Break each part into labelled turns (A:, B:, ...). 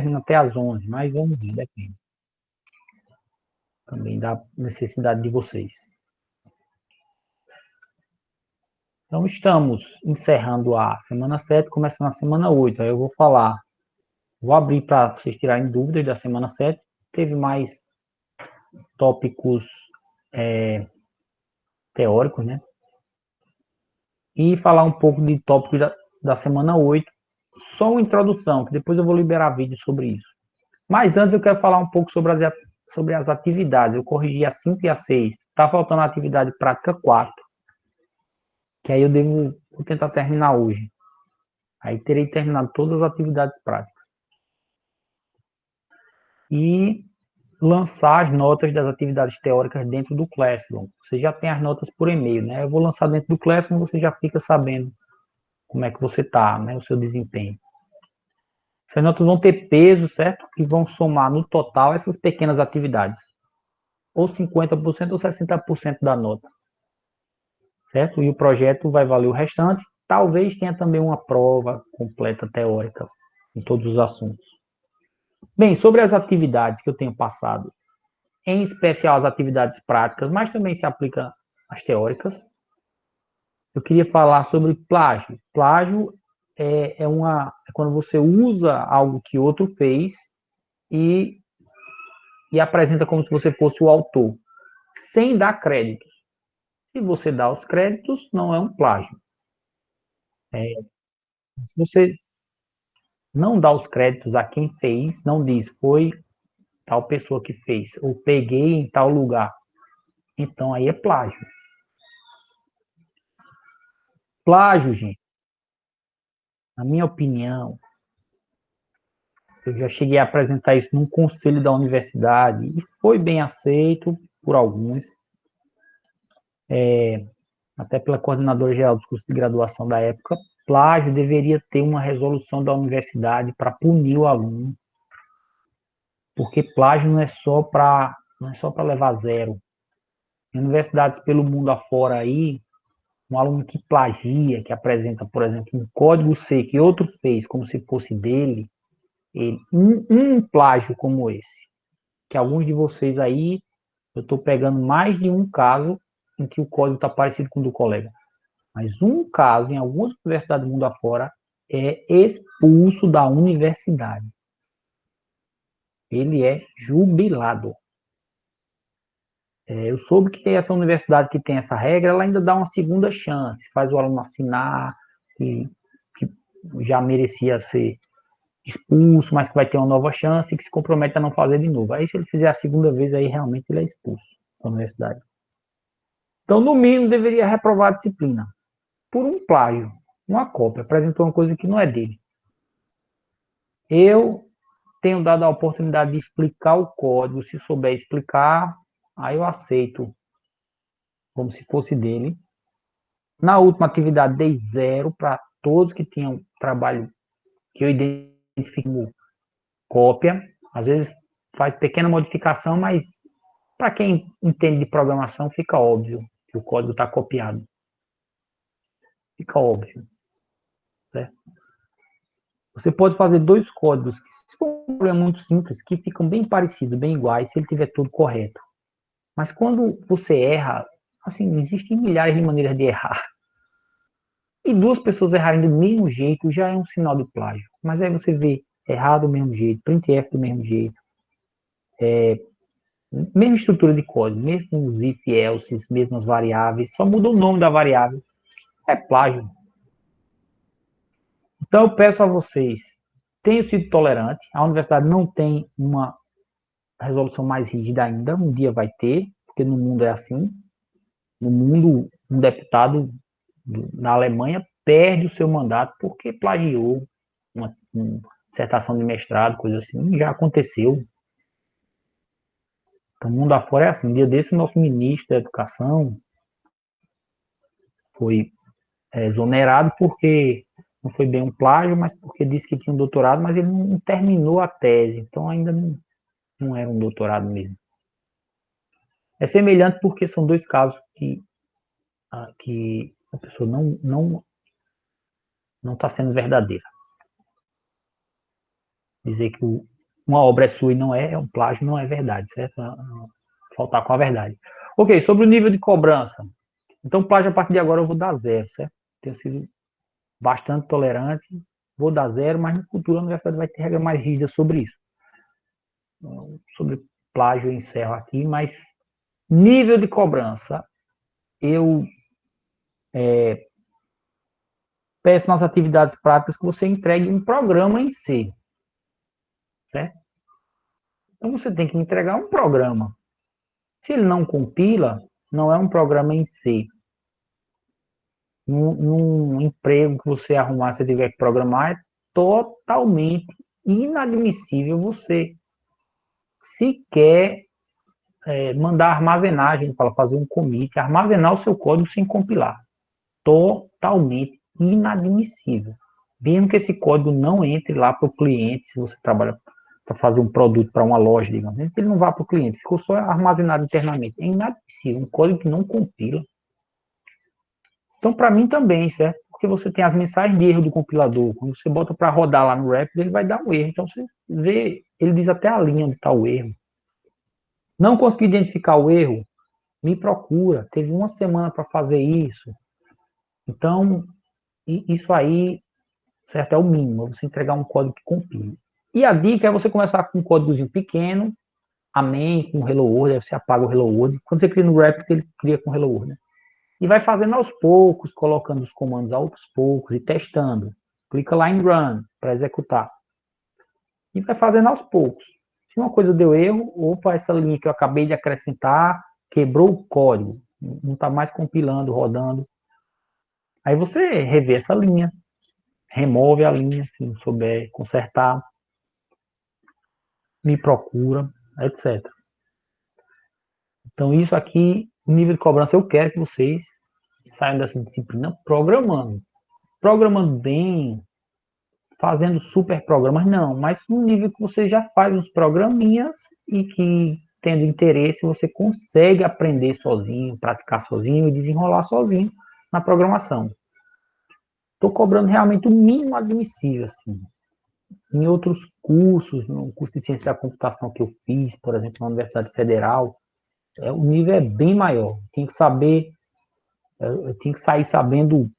A: termino até às 11, mas vamos ver, depende. Também da necessidade de vocês. Então, estamos encerrando a semana 7, começando a semana 8. Aí eu vou abrir para vocês tirarem dúvidas da semana 7. Teve mais tópicos teóricos, né? E falar um pouco de tópicos da semana 8. Só uma introdução, que depois eu vou liberar vídeo sobre isso. Mas antes eu quero falar um pouco sobre as atividades. Eu corrigi a 5 e a 6. Está faltando a atividade prática 4, que aí vou tentar terminar hoje. Aí terei terminado todas as atividades práticas. E lançar as notas das atividades teóricas dentro do Classroom. Você já tem as notas por e-mail, né? Eu vou lançar dentro do Classroom, você já fica sabendo como é que você está, né? O seu desempenho. Essas notas vão ter peso, certo? E vão somar no total essas pequenas atividades. Ou 50% ou 60% da nota. Certo? E o projeto vai valer o restante. Talvez tenha também uma prova completa teórica em todos os assuntos. Bem, sobre as atividades que eu tenho passado, em especial as atividades práticas, mas também se aplica às teóricas, eu queria falar sobre plágio. Plágio é quando você usa algo que outro fez e apresenta como se você fosse o autor, sem dar créditos. Se você dá os créditos, não é um plágio. Se você não dá os créditos a quem fez, não diz, foi tal pessoa que fez, ou peguei em tal lugar. Então aí é plágio. Plágio, gente, na minha opinião, eu já cheguei a apresentar isso num conselho da universidade e foi bem aceito por alguns, até pela coordenadora geral dos cursos de graduação da época. Plágio deveria ter uma resolução da universidade para punir o aluno, porque plágio não é só para levar zero. Em universidades pelo mundo afora aí, um aluno que plagia, que apresenta, por exemplo, um código C que outro fez como se fosse dele, um plágio como esse, que alguns de vocês aí, eu estou pegando mais de um caso em que o código está parecido com o do colega, mas um caso, em algumas universidades do mundo afora, é expulso da universidade. Ele é jubilado. Eu soube que essa universidade que tem essa regra, ela ainda dá uma segunda chance, faz o aluno assinar que já merecia ser expulso, mas que vai ter uma nova chance e que se compromete a não fazer de novo. Aí, se ele fizer a segunda vez, aí realmente ele é expulso da universidade. Então, no mínimo, deveria reprovar a disciplina por um plágio, uma cópia, apresentou uma coisa que não é dele. Eu tenho dado a oportunidade de explicar o código, se souber explicar, aí eu aceito como se fosse dele. Na última atividade, dei 0 para todos que tinham trabalho que eu identifico como cópia. Às vezes faz pequena modificação, mas para quem entende de programação, fica óbvio que o código está copiado. Fica óbvio. Certo? Você pode fazer dois códigos, se for um problema muito simples, que ficam bem parecidos, bem iguais, se ele tiver tudo correto. Mas quando você erra, assim, existem milhares de maneiras de errar. E duas pessoas errarem do mesmo jeito já é um sinal de plágio. Mas aí você vê errado do mesmo jeito, printf do mesmo jeito, mesma estrutura de código, mesmos if, else, mesmas variáveis, só muda o nome da variável. É plágio. Então eu peço a vocês, tenham sido tolerantes, a universidade não tem uma resolução mais rígida ainda, um dia vai ter, porque no mundo é assim. No mundo, um deputado na Alemanha perde o seu mandato porque plagiou uma dissertação de mestrado, coisa assim, já aconteceu. Então, o mundo afora é assim. Um dia desse, o nosso ministro da Educação foi exonerado porque não foi bem um plágio, mas porque disse que tinha um doutorado, mas ele não terminou a tese, então ainda não era um doutorado mesmo. É semelhante porque são dois casos que a pessoa não está sendo verdadeira. Dizer que uma obra é sua e não é um plágio, não é verdade, certo? Faltar com a verdade. Ok, sobre o nível de cobrança. Então, plágio, a partir de agora, eu vou dar zero, certo? Tenho sido bastante tolerante, vou dar zero, mas no futuro a universidade vai ter regra mais rígida sobre isso. Sobre plágio, eu encerro aqui, mas nível de cobrança, eu peço nas atividades práticas que você entregue um programa em C, certo? Então, você tem que entregar um programa. Se ele não compila, não é um programa em C. Num emprego que você arrumar, se tiver que programar, é totalmente inadmissível você sequer mandar armazenagem para fazer um commit, armazenar o seu código sem compilar. Totalmente inadmissível. Mesmo que esse código não entre lá para o cliente, se você trabalha para fazer um produto para uma loja, digamos, ele não vá para o cliente, ficou só armazenado internamente. É inadmissível, um código que não compila. Então, para mim também, certo? Porque você tem as mensagens de erro do compilador. Quando você bota para rodar lá no Rapid, ele vai dar um erro. Então, você vê, ele diz até a linha onde está o erro. Não consegui identificar o erro? Me procura. Teve uma semana para fazer isso. Então, isso aí, certo, é o mínimo. Você entregar um código que compile. E a dica é você começar com um códigozinho pequeno, amém, com Hello World, aí você apaga o Hello World. Quando você cria no Rapid, ele cria com Hello World, né? E vai fazendo aos poucos, colocando os comandos aos poucos e testando. Clica lá em Run para executar. E vai fazendo aos poucos. Se uma coisa deu erro, opa, essa linha que eu acabei de acrescentar quebrou o código. Não está mais compilando, rodando. Aí você revê essa linha, remove a linha, se não souber consertar, me procura, etc. Então, isso aqui, nível de cobrança, eu quero que vocês saiam dessa disciplina programando. Programando bem, fazendo super programas, não, mas no nível que você já faz uns programinhas e que, tendo interesse, você consegue aprender sozinho, praticar sozinho e desenrolar sozinho na programação. Estou cobrando realmente o mínimo admissível, assim. Em outros cursos, no curso de ciência da computação que eu fiz, por exemplo, na Universidade Federal, o nível é bem maior. Tem que saber, eu tenho que sair sabendo,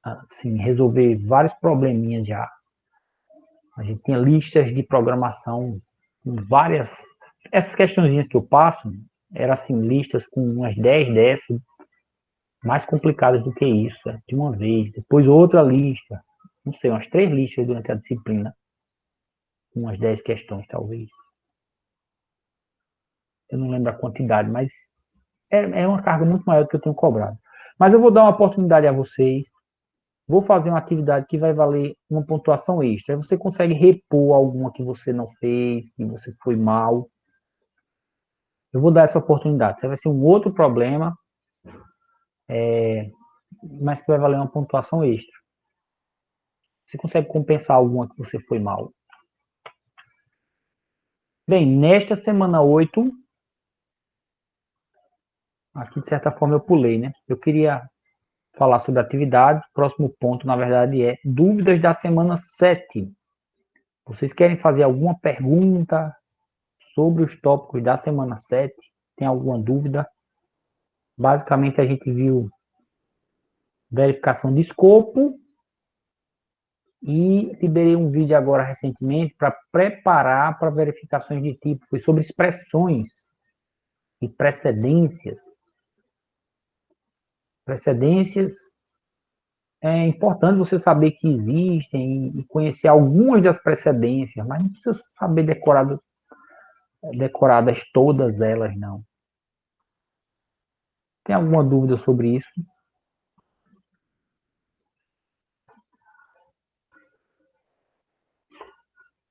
A: assim, resolver vários probleminhas já. A gente tinha listas de programação com várias. Essas questõezinhas que eu passo, eram assim, listas com umas 10 dessas, mais complicadas do que isso, de uma vez. Depois outra lista, não sei, umas 3 listas durante a disciplina, umas 10 questões, talvez. Eu não lembro a quantidade, mas é uma carga muito maior do que eu tenho cobrado. Mas eu vou dar uma oportunidade a vocês. Vou fazer uma atividade que vai valer uma pontuação extra. Aí você consegue repor alguma que você não fez, que você foi mal. Eu vou dar essa oportunidade. Isso vai ser um outro problema, mas que vai valer uma pontuação extra. Você consegue compensar alguma que você foi mal. Bem, nesta semana 8, aqui de certa forma eu pulei, né? Eu queria falar sobre atividade. O próximo ponto, na verdade, é dúvidas da semana 7. Vocês querem fazer alguma pergunta sobre os tópicos da semana 7? Tem alguma dúvida? Basicamente, a gente viu verificação de escopo e liberei um vídeo agora recentemente para preparar para verificações de tipo. Foi sobre expressões e precedências. Precedências é importante você saber que existem e conhecer algumas das precedências, mas não precisa saber decoradas todas elas, não. Tem alguma dúvida sobre isso?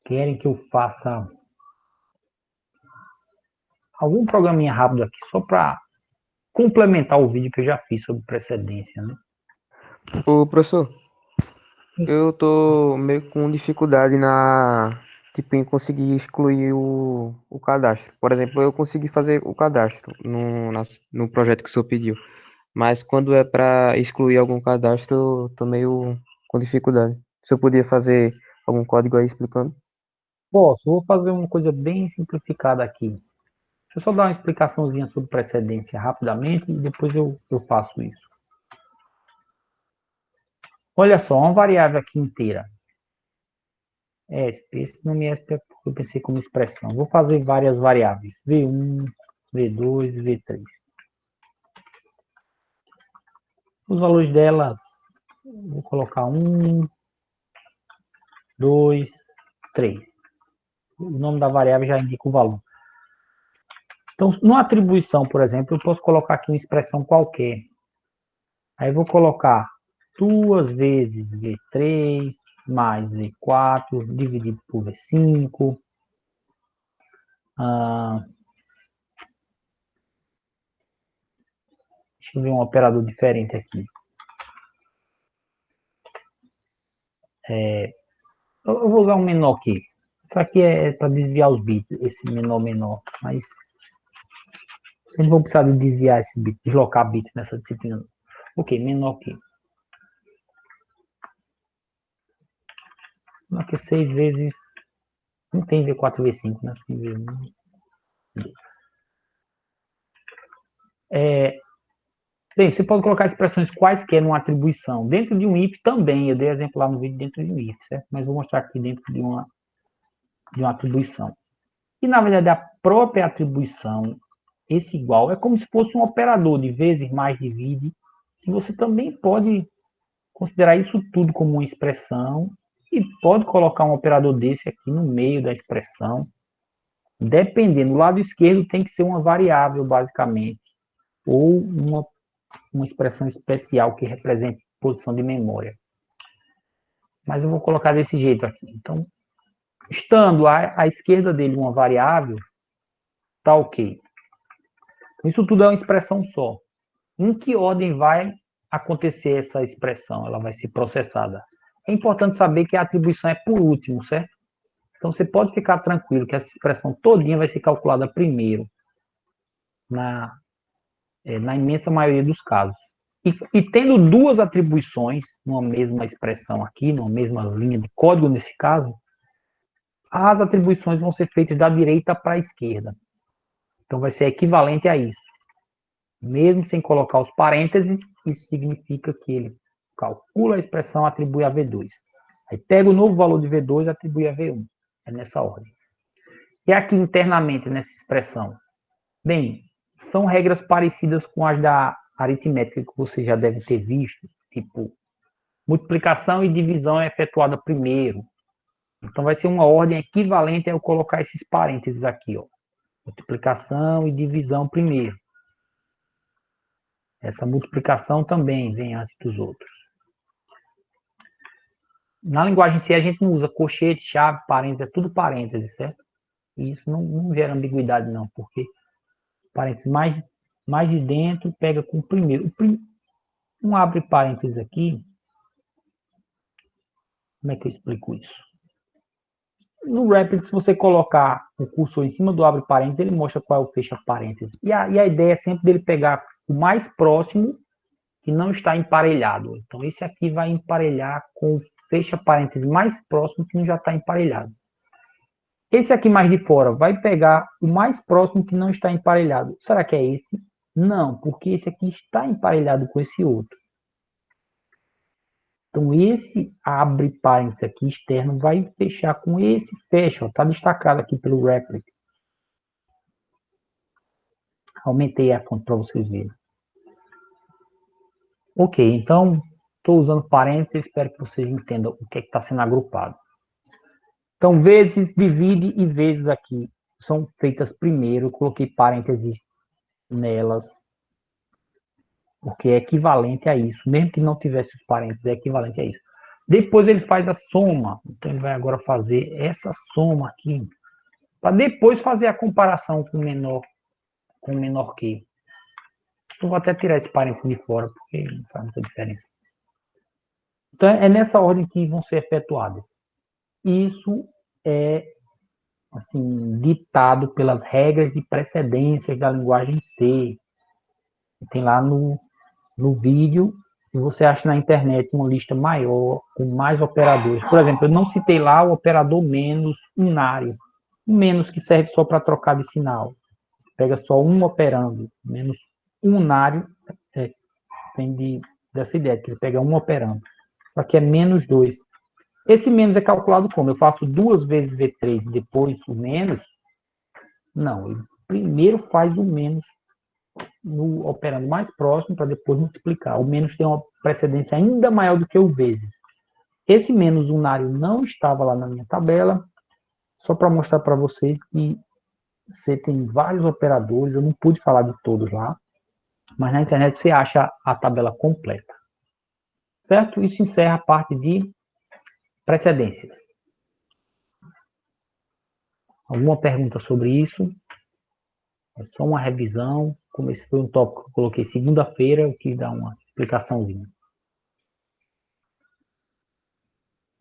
A: Querem que eu faça algum programinha rápido aqui, só para complementar o vídeo que eu já fiz sobre precedência, né?
B: Ô, professor, eu tô meio com dificuldade tipo, em conseguir excluir o cadastro. Por exemplo, eu consegui fazer o cadastro no projeto que o senhor pediu, mas quando é para excluir algum cadastro, eu tô meio com dificuldade. O senhor podia fazer algum código aí explicando?
A: Posso, vou fazer uma coisa bem simplificada aqui. Deixa eu só dar uma explicaçãozinha sobre precedência rapidamente e depois eu faço isso. Olha só, uma variável aqui inteira. Esse nome é porque eu pensei como expressão. Vou fazer várias variáveis. V1, V2, V3. Os valores delas, vou colocar 1, 2, 3. O nome da variável já indica o valor. Então, numa atribuição, por exemplo, eu posso colocar aqui uma expressão qualquer. Aí eu vou colocar 2 vezes V3 mais V4 dividido por V5. Deixa eu ver um operador diferente aqui. Eu vou usar um menor aqui. Isso aqui é para desviar os bits, esse menor, mas sempre vou precisar de desviar esse bit, deslocar bits nessa disciplina. Ok, menor aqui. Aqui 6 vezes. Não tem V4 e V5, né? Tem V1. Bem, você pode colocar expressões quaisquer numa atribuição. Dentro de um if também. Eu dei exemplo lá no vídeo dentro de um if, certo? Mas vou mostrar aqui dentro de uma atribuição. E, na verdade, a própria atribuição, esse igual, é como se fosse um operador de vezes, mais, divide. E você também pode considerar isso tudo como uma expressão e pode colocar um operador desse aqui no meio da expressão. Dependendo, o lado esquerdo tem que ser uma variável, basicamente, ou uma expressão especial que represente posição de memória. Mas eu vou colocar desse jeito aqui. Então, estando à esquerda dele uma variável, tá ok. Isso tudo é uma expressão só. Em que ordem vai acontecer essa expressão? Ela vai ser processada. É importante saber que a atribuição é por último, certo? Então você pode ficar tranquilo que essa expressão todinha vai ser calculada primeiro, na imensa maioria dos casos. E tendo duas atribuições numa mesma expressão aqui, numa mesma linha de código nesse caso, as atribuições vão ser feitas da direita para a esquerda. Então vai ser equivalente a isso. Mesmo sem colocar os parênteses, isso significa que ele calcula a expressão, atribui a V2. Aí pega o novo valor de V2 e atribui a V1. É nessa ordem. E aqui internamente nessa expressão? Bem, são regras parecidas com as da aritmética que você já deve ter visto, tipo, multiplicação e divisão é efetuada primeiro. Então vai ser uma ordem equivalente a eu colocar esses parênteses aqui, ó. Multiplicação e divisão primeiro. Essa multiplicação também vem antes dos outros. Na linguagem C a gente não usa colchete, chave, parênteses, é tudo parênteses, certo? E isso não gera ambiguidade não, porque parênteses mais de dentro pega com o primeiro. Um abre parênteses aqui. Como é que eu explico isso? No Rapid, se você colocar o cursor em cima do abre parênteses, ele mostra qual é o fecha parênteses. E a ideia é sempre dele pegar o mais próximo que não está emparelhado. Então, esse aqui vai emparelhar com o fecha parênteses mais próximo que não já está emparelhado. Esse aqui mais de fora vai pegar o mais próximo que não está emparelhado. Será que é esse? Não, porque esse aqui está emparelhado com esse outro. Então, esse abre parênteses aqui externo vai fechar com esse fecha. Está destacado aqui pelo Replit. Aumentei a fonte para vocês verem. Ok, então, estou usando parênteses. Espero que vocês entendam o que está sendo agrupado. Então, vezes, divide e vezes aqui são feitas primeiro. Eu coloquei parênteses nelas, porque é equivalente a isso. Mesmo que não tivesse os parênteses, é equivalente a isso. Depois ele faz a soma. Então, ele vai agora fazer essa soma aqui, para depois fazer a comparação com o menor que. Eu vou até tirar esse parênteses de fora, porque não faz muita diferença. Então, é nessa ordem que vão ser efetuadas. Isso é assim, ditado pelas regras de precedências da linguagem C. Tem lá no vídeo, e você acha na internet uma lista maior, com mais operadores. Por exemplo, eu não citei lá o operador menos unário, menos que serve só para trocar de sinal. Pega só um operando, menos unário, tem dessa ideia, que ele pega um operando. Só que é menos 2. Esse menos é calculado como? Eu faço 2 vezes V3 e depois o menos? Não, ele primeiro faz o menos no operando mais próximo para depois multiplicar. O menos tem uma precedência ainda maior do que o vezes. Esse menos unário não estava lá na minha tabela, só para mostrar para vocês que você tem vários operadores, eu não pude falar de todos lá, mas na internet você acha a tabela completa. Certo? Isso encerra a parte de precedências. Alguma pergunta sobre isso? É só uma revisão. Como esse foi um tópico que eu coloquei segunda-feira, eu quis dar uma explicaçãozinha.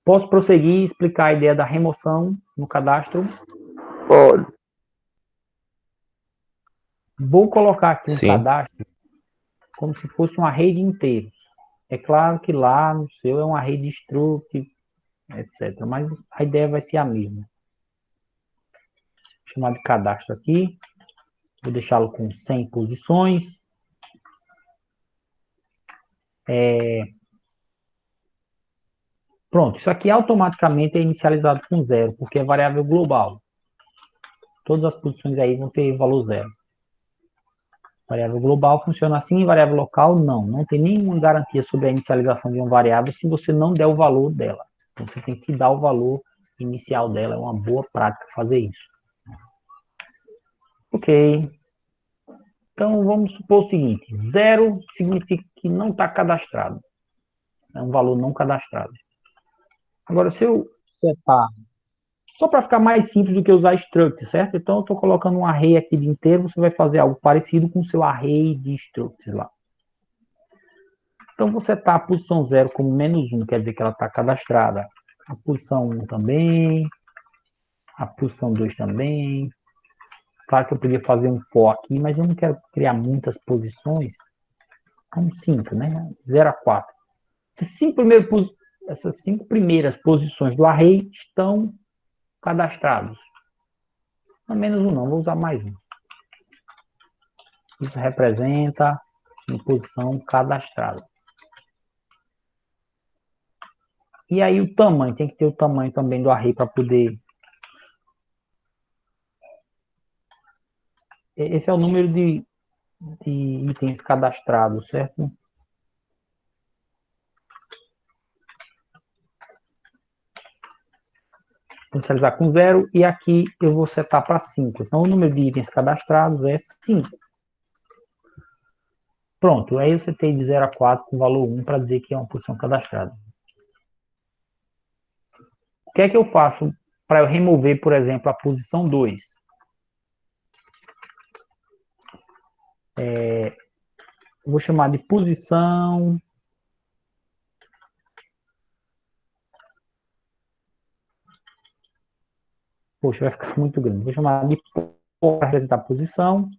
A: Posso prosseguir e explicar a ideia da remoção no cadastro?
B: Pode.
A: Vou colocar aqui um
B: Sim.
A: cadastro como se fosse uma rede inteiros. É claro que lá no seu é uma rede struct, etc. Mas a ideia vai ser a mesma. Vou chamar de cadastro aqui. Vou deixá-lo com 100 posições. Pronto, isso aqui automaticamente é inicializado com zero, porque é variável global. Todas as posições aí vão ter valor zero. Variável global funciona assim, variável local não. Não tem nenhuma garantia sobre a inicialização de uma variável se você não der o valor dela. Então, você tem que dar o valor inicial dela. É uma boa prática fazer isso. Ok. Então, vamos supor o seguinte. Zero significa que não está cadastrado. É um valor não cadastrado. Agora, se eu setar só para ficar mais simples do que usar struct, certo? Então, eu estou colocando um array aqui de inteiro, você vai fazer algo parecido com o seu array de structs lá. Então, você está a posição 0 como menos 1, quer dizer que ela está cadastrada. A posição 1 também, a posição 2 também. Claro que eu podia fazer um for aqui, mas eu não quero criar muitas posições. Então, 5, né? 0 a 4. Essas 5 primeiras posições do array estão cadastrados. Não menos 1 não, vou usar mais um. Isso representa em posição cadastrada. E aí o tamanho, tem que ter o tamanho também do array para poder... Esse é o número de itens cadastrados, certo? Vou inicializar com 0 e aqui eu vou setar para 5. Então o número de itens cadastrados é 5. Pronto, aí eu setei de 0 a 4 com valor 1 para dizer que é uma posição cadastrada. O que é que eu faço para eu remover, por exemplo, a posição 2? Vou chamar de posição... Poxa, vai ficar muito grande. Vou chamar de para representar a posição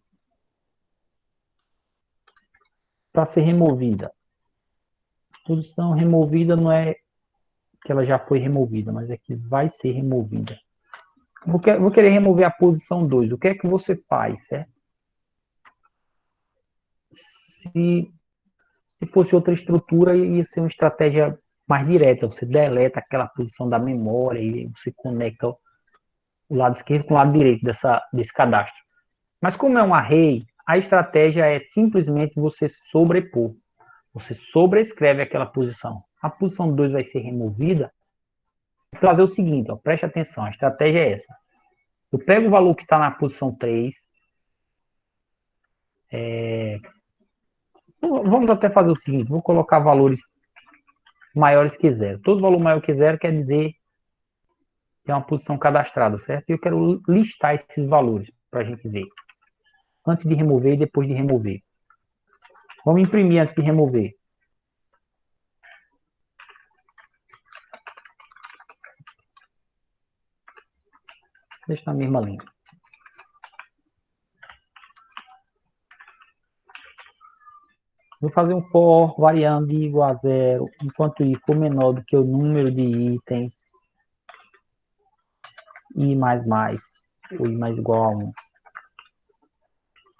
A: para ser removida. Posição removida não é que ela já foi removida, mas é que vai ser removida. Vou querer remover a posição 2. O que é que você faz, certo? Se fosse outra estrutura, ia ser uma estratégia mais direta. Você deleta aquela posição da memória e você conecta o lado esquerdo com o lado direito desse cadastro. Mas como é um array, a estratégia é simplesmente você sobrepor. Você sobrescreve aquela posição. A posição 2 vai ser removida. Vou fazer o seguinte, ó, preste atenção, a estratégia é essa. Eu pego o valor que está na posição 3. Vamos até fazer o seguinte, vou colocar valores maiores que zero. Todo valor maior que zero quer dizer que é uma posição cadastrada, certo? E eu quero listar esses valores para a gente ver. Antes de remover e depois de remover. Vamos imprimir antes de remover. Deixa na mesma linha. Vou fazer um for variando de igual a zero, enquanto i for menor do que o número de itens, i mais, ou i mais igual a 1.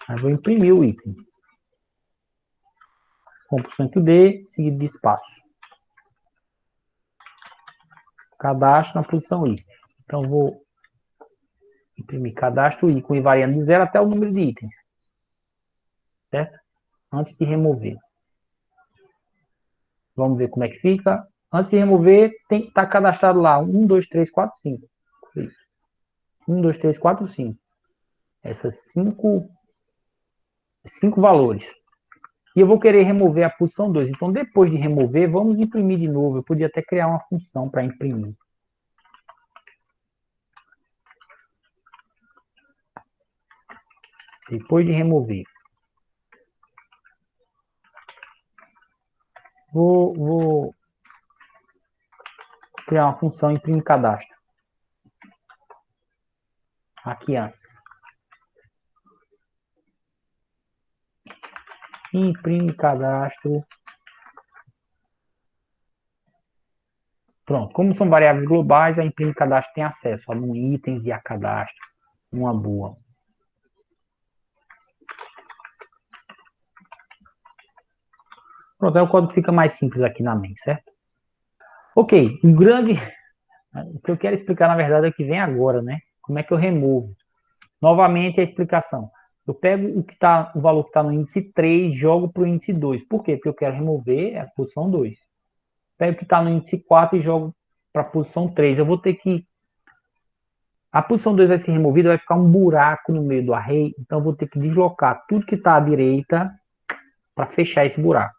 A: Aí vou imprimir o item. Complemento D, seguido de espaço. Cadastro na posição i. Então, vou imprimir cadastro i com i variando de 0 até o número de itens. Certo? Antes de remover. Vamos ver como é que fica. Antes de remover, tem que estar cadastrado lá 1, 2, 3, 4, 5. 1, 2, 3, 4, 5. Essas 5 valores. E eu vou querer remover a posição 2. Então, depois de remover, vamos imprimir de novo. Eu podia até criar uma função para imprimir. Depois de remover. Vou criar uma função imprime cadastro. Aqui antes. Imprime cadastro. Pronto. Como são variáveis globais, a imprime cadastro tem acesso a itens e a cadastro. Uma boa. Pronto, aí o código fica mais simples aqui na mente, certo? Ok, o que eu quero explicar, na verdade, é o que vem agora, né? Como é que eu removo? Novamente, a explicação. Eu pego o valor que está no índice 3, jogo para o índice 2. Por quê? Porque eu quero remover a posição 2. Pego o que está no índice 4 e jogo para a posição 3. Eu vou ter que... A posição 2 vai ser removida, vai ficar um buraco no meio do array, então eu vou ter que deslocar tudo que está à direita para fechar esse buraco.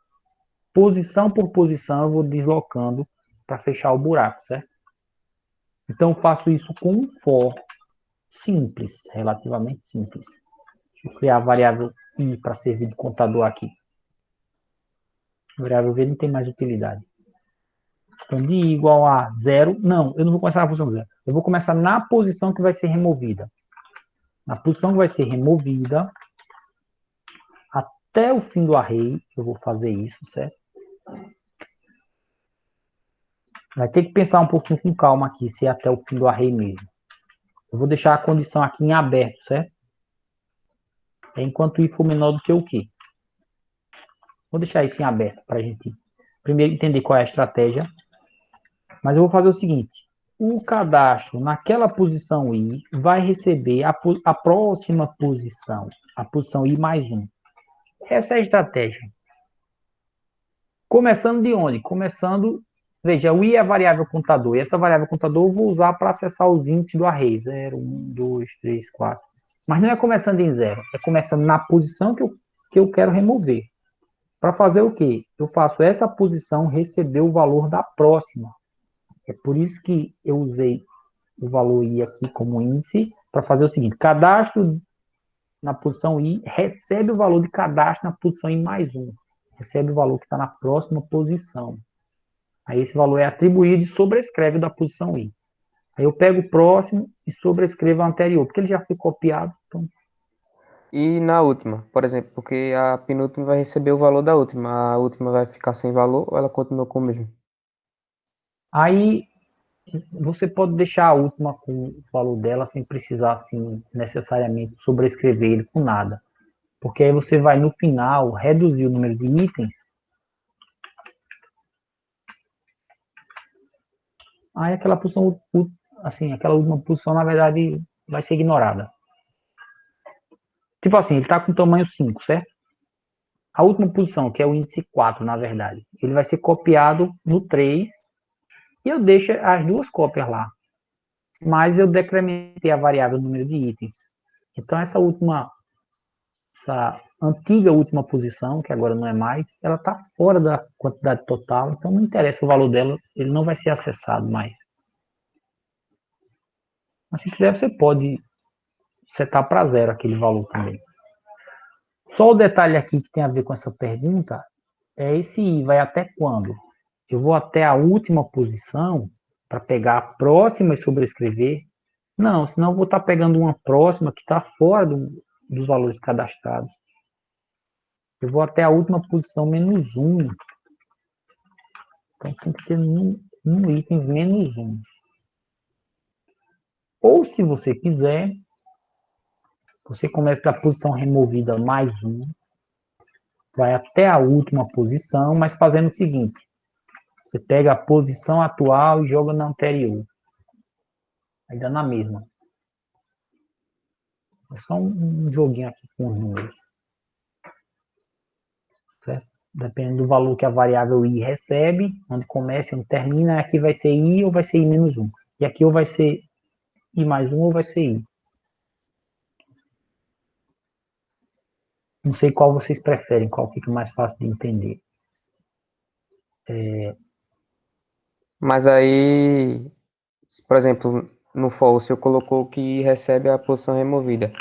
A: Posição por posição, eu vou deslocando para fechar o buraco, certo? Então, eu faço isso com um for simples, relativamente simples. Deixa eu criar a variável i para servir de contador aqui. A variável v não tem mais utilidade. Então, de i igual a 0, não, eu não vou começar na posição 0. Eu vou começar na posição que vai ser removida. Na posição que vai ser removida, até o fim do array, eu vou fazer isso, certo? Vai ter que pensar um pouquinho com calma aqui, se é até o fim do array mesmo. Eu vou deixar a condição aqui em aberto, certo? Enquanto i for menor do que o quê? Vou deixar isso em aberto para a gente primeiro entender qual é a estratégia. Mas eu vou fazer o seguinte. O cadastro naquela posição i vai receber a próxima posição. A posição i mais 1. Essa é a estratégia. Começando de onde? Começando... Veja, o i é a variável contador. E essa variável contador eu vou usar para acessar os índices do array. 0, 1, 2, 3, 4. Mas não é começando em 0. É começando na posição que eu quero remover. Para fazer o quê? Eu faço essa posição receber o valor da próxima. É por isso que eu usei o valor i aqui como índice para fazer o seguinte. Cadastro na posição i recebe o valor de cadastro na posição i mais 1. Recebe o valor que está na próxima posição. Aí esse valor é atribuído e sobrescreve da posição i. Aí eu pego o próximo e sobrescrevo o anterior, porque ele já foi copiado. Então...
B: E na última, por exemplo, porque a penúltima vai receber o valor da última, a última vai ficar sem valor ou ela continua com o mesmo?
A: Aí você pode deixar a última com o valor dela sem precisar, assim, necessariamente sobrescrever ele com nada. Porque aí você vai, no final, reduzir o número de itens. Aí aquela posição, assim, aquela última posição, na verdade, vai ser ignorada. Tipo assim, ele está com tamanho 5, certo? A última posição, que é o índice 4, na verdade, ele vai ser copiado no 3 e eu deixo as duas cópias lá. Mas eu decrementei a variável número de itens. Então, essa antiga última posição, que agora não é mais, ela está fora da quantidade total, então não interessa o valor dela, ele não vai ser acessado mais. Mas se quiser, você pode setar para 0 aquele valor também. Só o detalhe aqui que tem a ver com essa pergunta é esse i vai até quando? Eu vou até a última posição para pegar a próxima e sobrescrever? Não, senão eu vou estar pegando uma próxima que está fora dos valores cadastrados. Eu vou até a última posição menos 1. Então tem que ser no itens menos 1. Ou se você quiser, você começa da posição removida mais 1, vai até a última posição, mas fazendo o seguinte: você pega a posição atual e joga na anterior. Aí dá na mesma. É só um joguinho aqui com os números. Certo? Dependendo do valor que a variável i recebe, onde começa e onde termina, aqui vai ser i ou vai ser i menos 1. E aqui ou vai ser i mais 1 ou vai ser i. Não sei qual vocês preferem, qual fica mais fácil de entender.
B: Mas aí, por exemplo, no for, o senhor colocou que recebe a posição removida.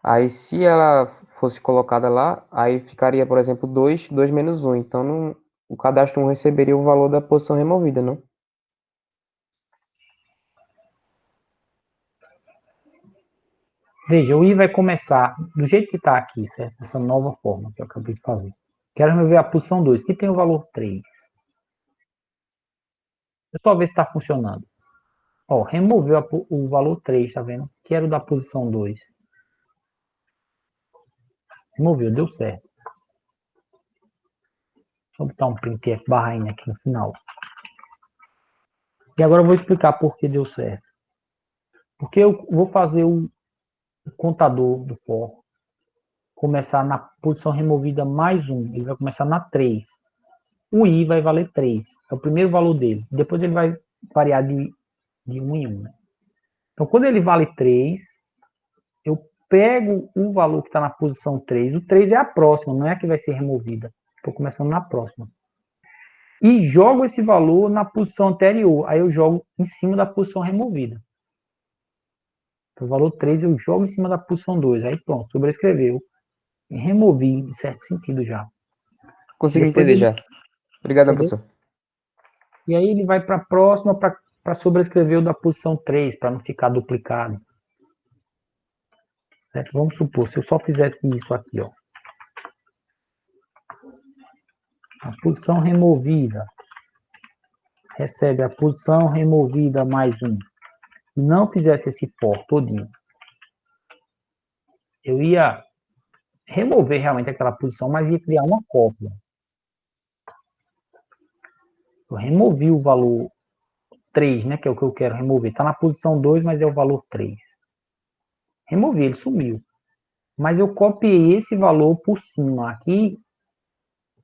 B: Aí, se ela fosse colocada lá, aí ficaria, por exemplo, 2 menos um. Então, não, o cadastro não receberia o valor da posição removida, não?
A: Veja, o i vai começar do jeito que está aqui, certo? Essa nova forma que eu acabei de fazer. Quero remover a posição 2, que tem o valor 3. Deixa eu só ver se está funcionando. Ó, removeu o valor 3, tá vendo? Quero da posição 2. Removeu, deu certo. Vou botar um printf barra n aqui no final. E agora eu vou explicar por que deu certo. Porque eu vou fazer o contador do for começar na posição removida mais 1. Ele vai começar na 3. O i vai valer 3. É o primeiro valor dele. Depois ele vai variar de 1 em 1. Né? Então, quando ele vale 3, eu pego o valor que está na posição 3. O 3 é a próxima, não é a que vai ser removida. Estou começando na próxima. E jogo esse valor na posição anterior. Aí eu jogo em cima da posição removida. Então, o valor 3 eu jogo em cima da posição 2. Aí pronto, sobrescreveu. E removi, em certo sentido já.
B: Consegui
A: Depois
B: entender
A: ele,
B: já. Obrigado,
A: entendeu?
B: professor.
A: E aí ele vai para a próxima para sobrescrever o da posição 3, para não ficar duplicado. Certo? Vamos supor, se eu só fizesse isso aqui, ó. A posição removida recebe a posição removida mais 1. E não fizesse esse for todinho, eu ia remover realmente aquela posição, mas ia criar uma cópia. Eu removi o valor 3, né, que é o que eu quero remover. Está na posição 2, mas é o valor 3. Removi, ele sumiu. Mas eu copiei esse valor por cima aqui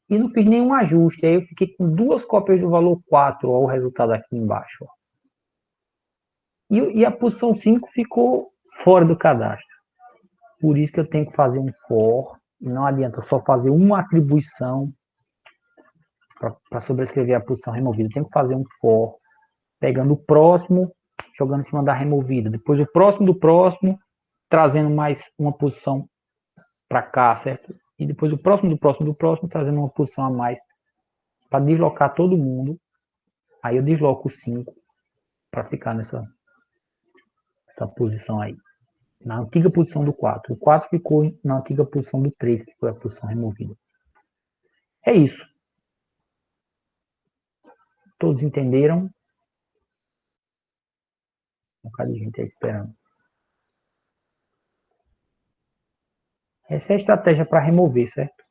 A: e não fiz nenhum ajuste. Aí eu fiquei com duas cópias do valor 4, ó, o resultado aqui embaixo. Ó. E a posição 5 ficou fora do cadastro. Por isso que eu tenho que fazer um for. Não adianta só fazer uma atribuição para sobrescrever a posição removida. Eu tenho que fazer um for, pegando o próximo, jogando em cima da removida. Depois o próximo do próximo, trazendo mais uma posição para cá, certo? E depois o próximo do próximo do próximo, trazendo uma posição a mais para deslocar todo mundo. Aí eu desloco o 5 para ficar nessa posição aí. Na antiga posição do 4. O 4 ficou na antiga posição do 3, que foi a posição removida. É isso. Todos entenderam? Um bocado de gente aí esperando. Essa é a estratégia para remover, certo?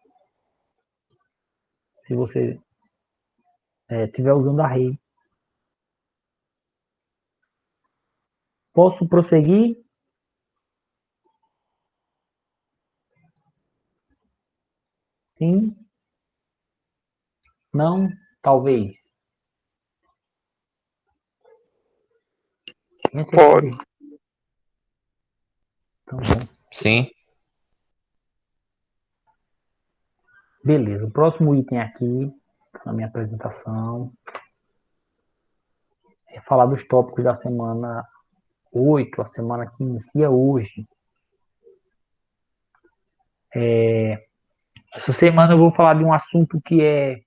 A: Se você estiver usando a rede. Posso prosseguir? Sim? Não? Talvez?
B: Pode.
A: Então, bom.
B: Sim.
A: Beleza. O próximo item aqui, na minha apresentação, é falar dos tópicos da semana 8, a semana que inicia hoje. Essa semana eu vou falar de um assunto que é,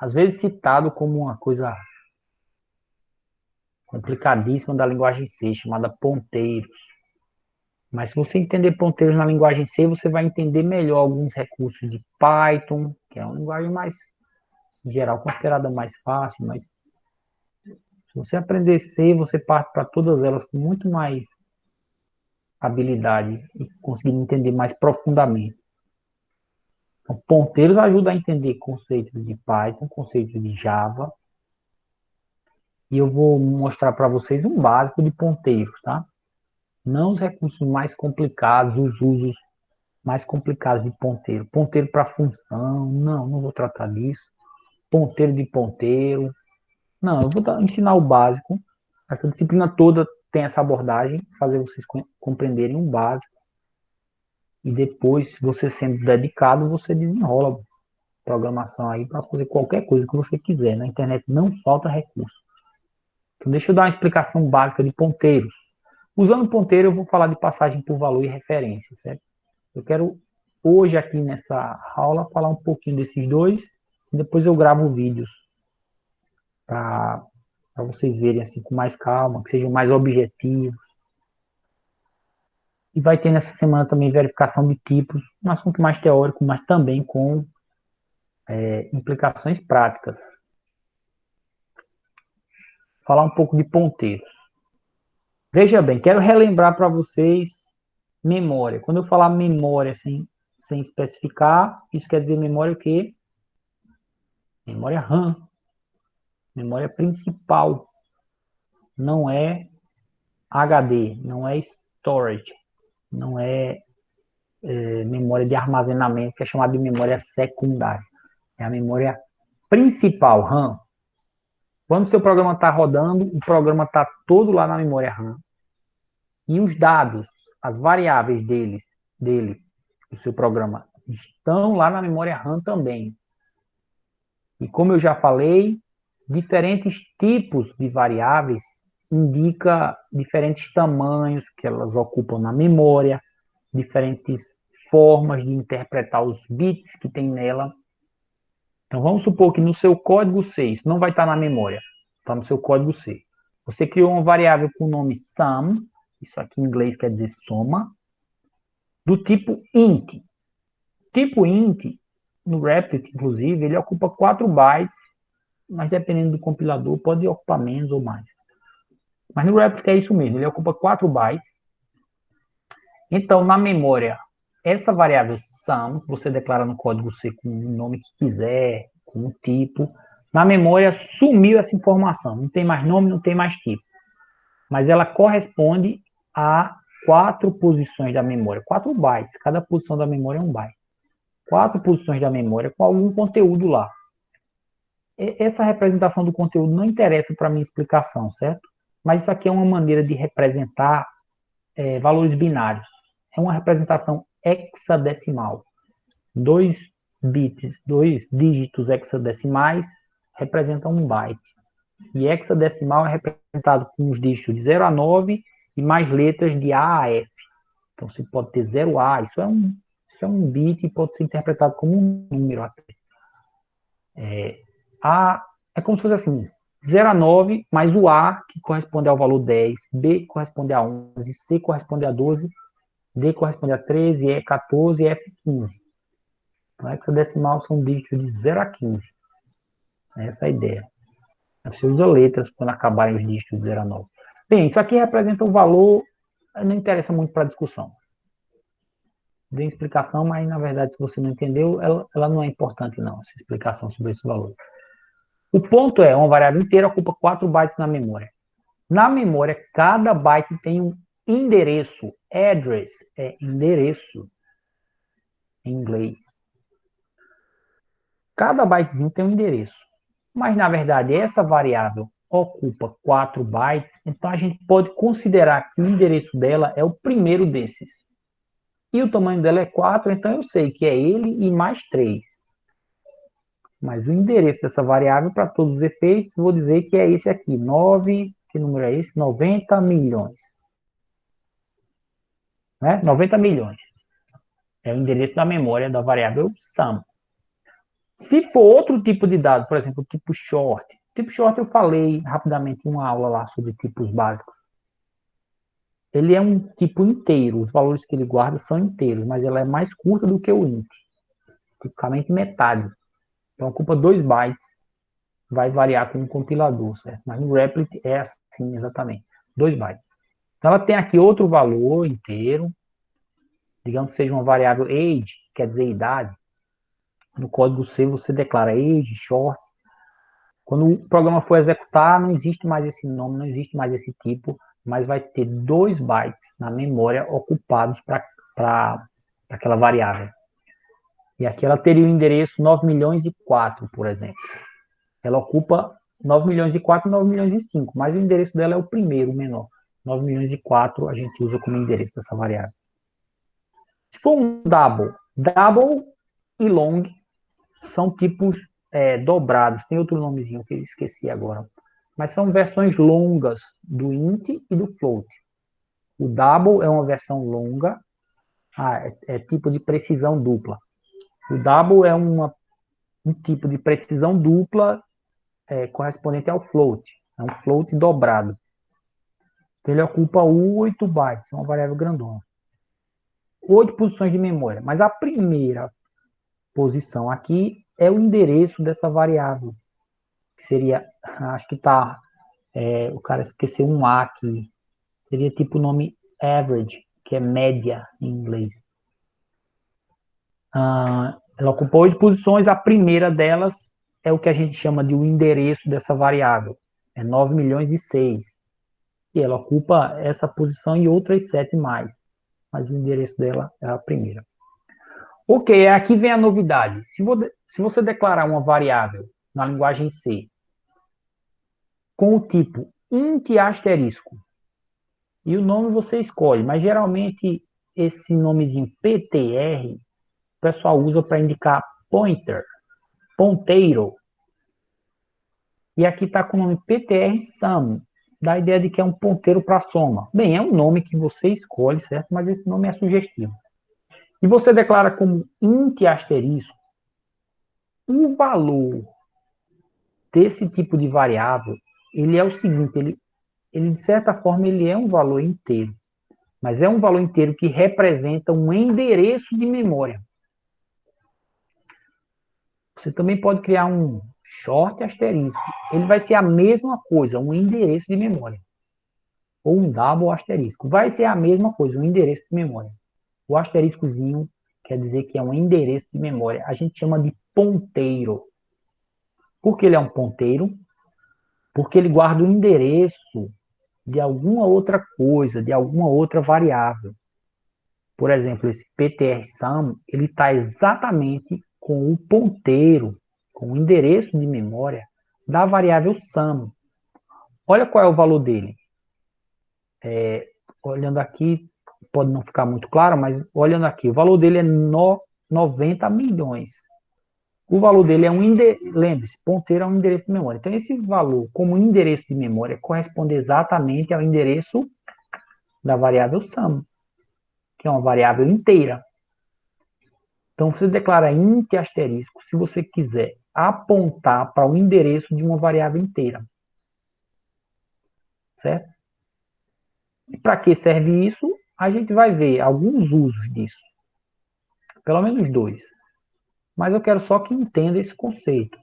A: às vezes, citado como uma coisa complicadíssima da linguagem C, chamada ponteiros. Mas se você entender ponteiros na linguagem C, você vai entender melhor alguns recursos de Python, que é uma linguagem mais, em geral, considerada mais fácil, mas se você aprender C, você parte para todas elas com muito mais habilidade e conseguir entender mais profundamente. Então, ponteiros ajudam a entender conceitos de Python, conceitos de Java, e eu vou mostrar para vocês um básico de ponteiros, tá? Não os recursos mais complicados, os usos mais complicados de ponteiro. Ponteiro para função, não vou tratar disso. Ponteiro de ponteiro, não, eu vou ensinar o básico. Essa disciplina toda tem essa abordagem, fazer vocês compreenderem o básico. E depois, você sendo dedicado, você desenrola programação aí para fazer qualquer coisa que você quiser. Na internet não falta recurso. Então, deixa eu dar uma explicação básica de ponteiros. Usando ponteiro, eu vou falar de passagem por valor e referência, certo? Eu quero, hoje, aqui nessa aula, falar um pouquinho desses dois, e depois eu gravo vídeos para vocês verem assim com mais calma, que sejam mais objetivos. E vai ter nessa semana também verificação de tipos, um assunto mais teórico, mas também com implicações práticas. Falar um pouco de ponteiros. Veja bem, quero relembrar para vocês memória. Quando eu falar memória sem especificar, isso quer dizer memória o quê? Memória RAM. Memória principal. Não é HD, não é storage, não é memória de armazenamento, que é chamada de memória secundária. É a memória principal, RAM. Quando o seu programa está rodando, o programa está todo lá na memória RAM. E os dados, as variáveis dele, do seu programa, estão lá na memória RAM também. E como eu já falei, diferentes tipos de variáveis indica diferentes tamanhos que elas ocupam na memória, diferentes formas de interpretar os bits que tem nela. Então vamos supor que no seu código C, isso não vai estar na memória, está no seu código C. Você criou uma variável com o nome sum, isso aqui em inglês quer dizer soma, do tipo int. Tipo int, no Replit, inclusive, ele ocupa 4 bytes, mas dependendo do compilador, pode ocupar menos ou mais. Mas no Replit é isso mesmo, ele ocupa 4 bytes. Então, na memória, essa variável sum, você declara no código C com o nome que quiser, com o tipo, na memória sumiu essa informação, não tem mais nome, não tem mais tipo. Mas ela corresponde a 4 posições da memória, 4 bytes, cada posição da memória é um byte. 4 posições da memória com algum conteúdo lá. Essa representação do conteúdo não interessa para a minha explicação, certo? Mas isso aqui é uma maneira de representar valores binários. É uma representação hexadecimal. 2 bits, 2 dígitos hexadecimais representam um byte. E hexadecimal é representado com os dígitos de 0 a 9 e mais letras de A a F. Então você pode ter 0A, isso é um bit e pode ser interpretado como um número até. É como se fosse assim, 0 a 9 mais o A, que corresponde ao valor 10, B corresponde a 11, C corresponde a 12, D corresponde a 13, E 14 e F 15. Então, hexadecimal são dígitos de 0 a 15. Essa é a ideia. Você usa letras quando acabarem os dígitos de 0 a 9. Bem, isso aqui representa um valor, não interessa muito para a discussão. Dei explicação, mas na verdade, se você não entendeu, ela não é importante não, essa explicação sobre esse valor. O ponto é, uma variável inteira ocupa 4 bytes na memória. Na memória, cada byte tem um endereço. Address é endereço em inglês. Cada bytezinho tem um endereço. Mas, na verdade, essa variável ocupa 4 bytes, então a gente pode considerar que o endereço dela é o primeiro desses. E o tamanho dela é 4, então eu sei que é ele e mais 3. Mas o endereço dessa variável, para todos os efeitos, vou dizer que é esse aqui, 9, que número é esse? 90 milhões. Né? 90 milhões. É o endereço da memória da variável sum. Se for outro tipo de dado, por exemplo, tipo short. Tipo short eu falei rapidamente em uma aula lá sobre tipos básicos. ele é um tipo inteiro, os valores que ele guarda são inteiros, mas ela é mais curta do que o int, tipicamente metade. Então ocupa 2 bytes, vai variar com o compilador, certo? Mas no replit é assim exatamente, 2 bytes. Então ela tem aqui outro valor inteiro, digamos que seja uma variável age, que quer dizer idade. No código C você declara age, short. Quando o programa for executar, não existe mais esse nome, não existe mais esse tipo, mas vai ter 2 bytes na memória ocupados para aquela variável. E aqui ela teria o endereço 9 milhões e 4, por exemplo. Ela ocupa 9 milhões e 4 e 9 milhões e 5, mas o endereço dela é o primeiro, o menor. 9 milhões e 4 a gente usa como endereço dessa variável. Se for um double e long são tipos dobrados. Tem outro nomezinho que eu esqueci agora. Mas são versões longas do int e do float. O double é uma versão longa, é tipo de precisão dupla. O double é um tipo de precisão dupla correspondente ao float. É um float dobrado. Então, ele ocupa 8 bytes, é uma variável grandona. 8 posições de memória. Mas a primeira posição aqui é o endereço dessa variável. Que seria, acho que está, o cara esqueceu um A aqui. Seria tipo o nome average, que é média em inglês. Ela ocupa 8 posições, a primeira delas é o que a gente chama de o endereço dessa variável. É 9 milhões e 6. E ela ocupa essa posição e outras 7 mais. Mas o endereço dela é a primeira. Ok, aqui vem a novidade. Se você declarar uma variável na linguagem C com o tipo int asterisco, e o nome você escolhe, mas geralmente esse nomezinho PTR o pessoal usa para indicar pointer, ponteiro. E aqui está com o nome PTR sum, dá a ideia de que é um ponteiro para soma. Bem, é um nome que você escolhe, certo? Mas esse nome é sugestivo. E você declara como int asterisco o valor desse tipo de variável. Ele é o seguinte, ele de certa forma ele é um valor inteiro, mas é um valor inteiro que representa um endereço de memória. Você também pode criar um short asterisco. Ele vai ser a mesma coisa, um endereço de memória. Ou um double asterisco. Vai ser a mesma coisa, um endereço de memória. O asteriscozinho quer dizer que é um endereço de memória. A gente chama de ponteiro. Por que ele é um ponteiro? Porque ele guarda o endereço de alguma outra coisa, de alguma outra variável. Por exemplo, esse ptr_sum, ele está exatamente com o ponteiro, com o endereço de memória da variável sum. Olha qual é o valor dele. Olhando aqui, pode não ficar muito claro, mas olhando aqui, o valor dele é 90 milhões. O valor dele é um endereço, lembre-se, ponteiro é um endereço de memória. Então, esse valor, como endereço de memória, corresponde exatamente ao endereço da variável sum, que é uma variável inteira. Então, você declara int asterisco se você quiser apontar para o endereço de uma variável inteira. Certo? E para que serve isso? A gente vai ver alguns usos disso. Pelo menos dois. Mas eu quero só que entenda esse conceito.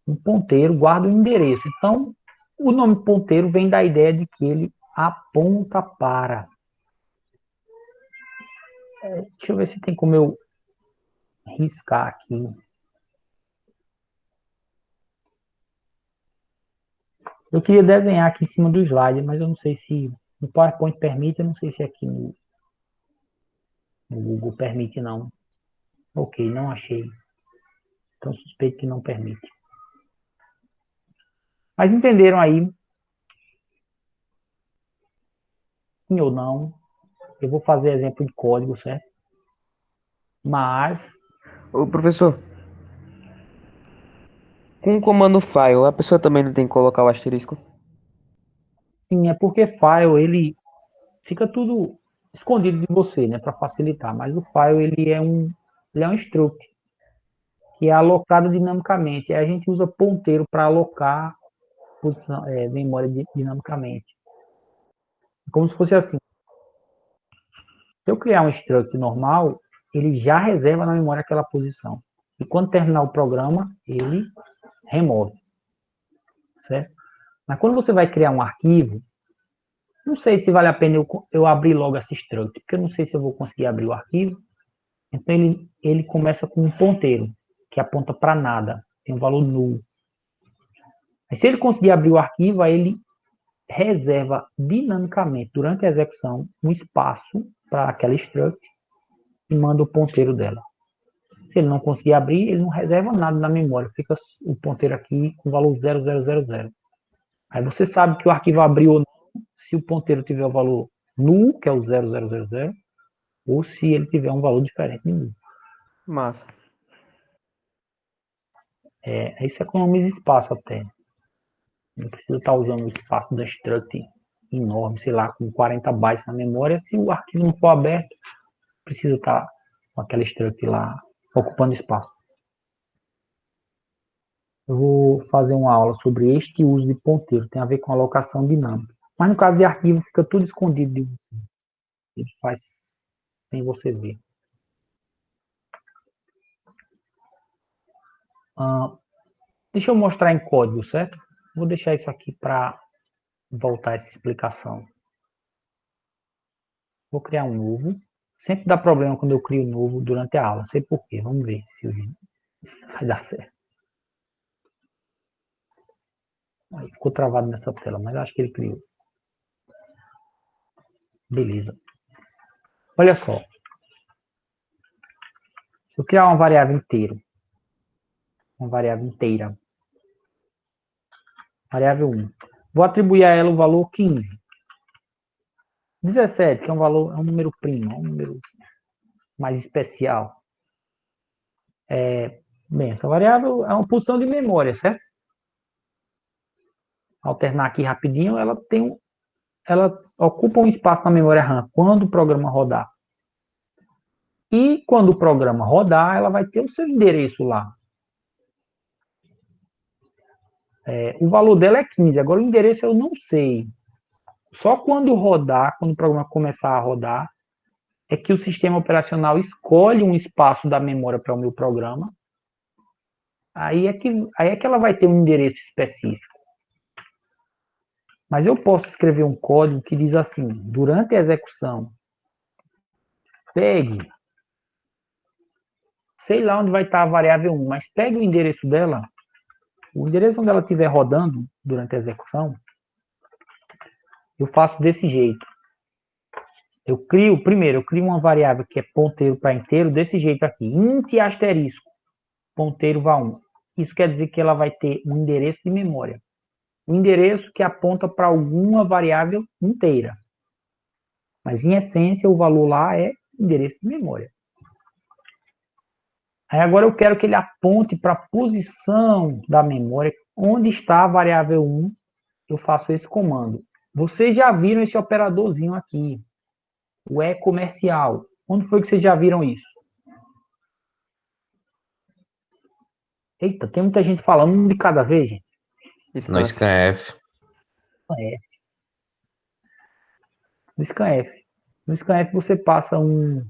A: Um ponteiro guarda o endereço. Então, o nome ponteiro vem da ideia de que ele aponta para. Deixa eu ver se tem como eu riscar aqui. Eu queria desenhar aqui em cima do slide, mas eu não sei se no PowerPoint permite, eu não sei se aqui no Google permite não. Ok, não achei. Então suspeito que não permite. Mas entenderam aí, sim ou não? Eu vou fazer exemplo de código, certo? Mas,
B: Ô, professor, com o comando file, a pessoa também não tem que colocar o asterisco?
A: sim, é porque file, ele fica tudo escondido de você, né, para facilitar. Mas o file, ele é um struct, que é alocado dinamicamente. Aí a gente usa ponteiro para alocar posição, memória dinamicamente. como se fosse assim. Se eu criar um struct normal, ele já reserva na memória aquela posição. E quando terminar o programa, ele remove. Certo? Mas quando você vai criar um arquivo, não sei se vale a pena eu abrir logo essa struct, porque eu não sei se eu vou conseguir abrir o arquivo. Então ele começa com um ponteiro, que aponta para nada, tem um valor nulo. Mas se ele conseguir abrir o arquivo, aí ele reserva dinamicamente, durante a execução, um espaço para aquela struct e manda o ponteiro dela. Se ele não conseguir abrir, ele não reserva nada na memória, fica o ponteiro aqui com o valor 0000. Aí você sabe que o arquivo abriu ou não, se o ponteiro tiver o valor null, que é o 0000, ou se ele tiver um valor diferente de null.
B: Massa.
A: Isso economiza espaço até. Não precisa estar usando o espaço da struct enorme, sei lá, com 40 bytes na memória. Se o arquivo não for aberto, precisa estar com aquela struct lá ocupando espaço. Eu vou fazer uma aula sobre este uso de ponteiro, tem a ver com alocação dinâmica. Mas no caso de arquivo, fica tudo escondido de você. Ele faz sem você ver. Deixa eu mostrar em código, certo? Vou deixar isso aqui para voltar essa explicação. Vou criar um novo. Sempre dá problema quando eu crio um novo durante a aula. Não sei porquê. Vamos ver se vai dar certo. Aí, ficou travado nessa tela, mas acho que ele criou. Beleza. Olha só. Se eu criar uma variável inteira, variável 1, vou atribuir a ela o valor 15. 17, que é um número primo, um número mais especial. Bem, essa variável é uma posição de memória, certo? Alternar aqui rapidinho, ela ocupa um espaço na memória RAM quando o programa rodar. E quando o programa rodar, ela vai ter o seu endereço lá. O valor dela é 15, agora o endereço eu não sei. Só quando rodar, quando o programa começar a rodar, é que o sistema operacional escolhe um espaço da memória para o meu programa. Aí é que ela vai ter um endereço específico. Mas eu posso escrever um código que diz assim: durante a execução, pegue, sei lá onde vai estar a variável 1, mas pegue o endereço dela, o endereço onde ela estiver rodando durante a execução, eu faço desse jeito. Eu crio uma variável que é ponteiro para inteiro, desse jeito aqui, int asterisco, ponteiro var1. Isso quer dizer que ela vai ter um endereço de memória. Um endereço que aponta para alguma variável inteira. Mas, em essência, o valor lá é endereço de memória. Aí agora eu quero que ele aponte para a posição da memória, onde está a variável 1, eu faço esse comando. Vocês já viram esse operadorzinho aqui, o e-comercial. Onde foi que vocês já viram isso? Eita, tem muita gente falando um de cada vez, gente.
C: No scanf.
A: No scanf. No scanf você passa um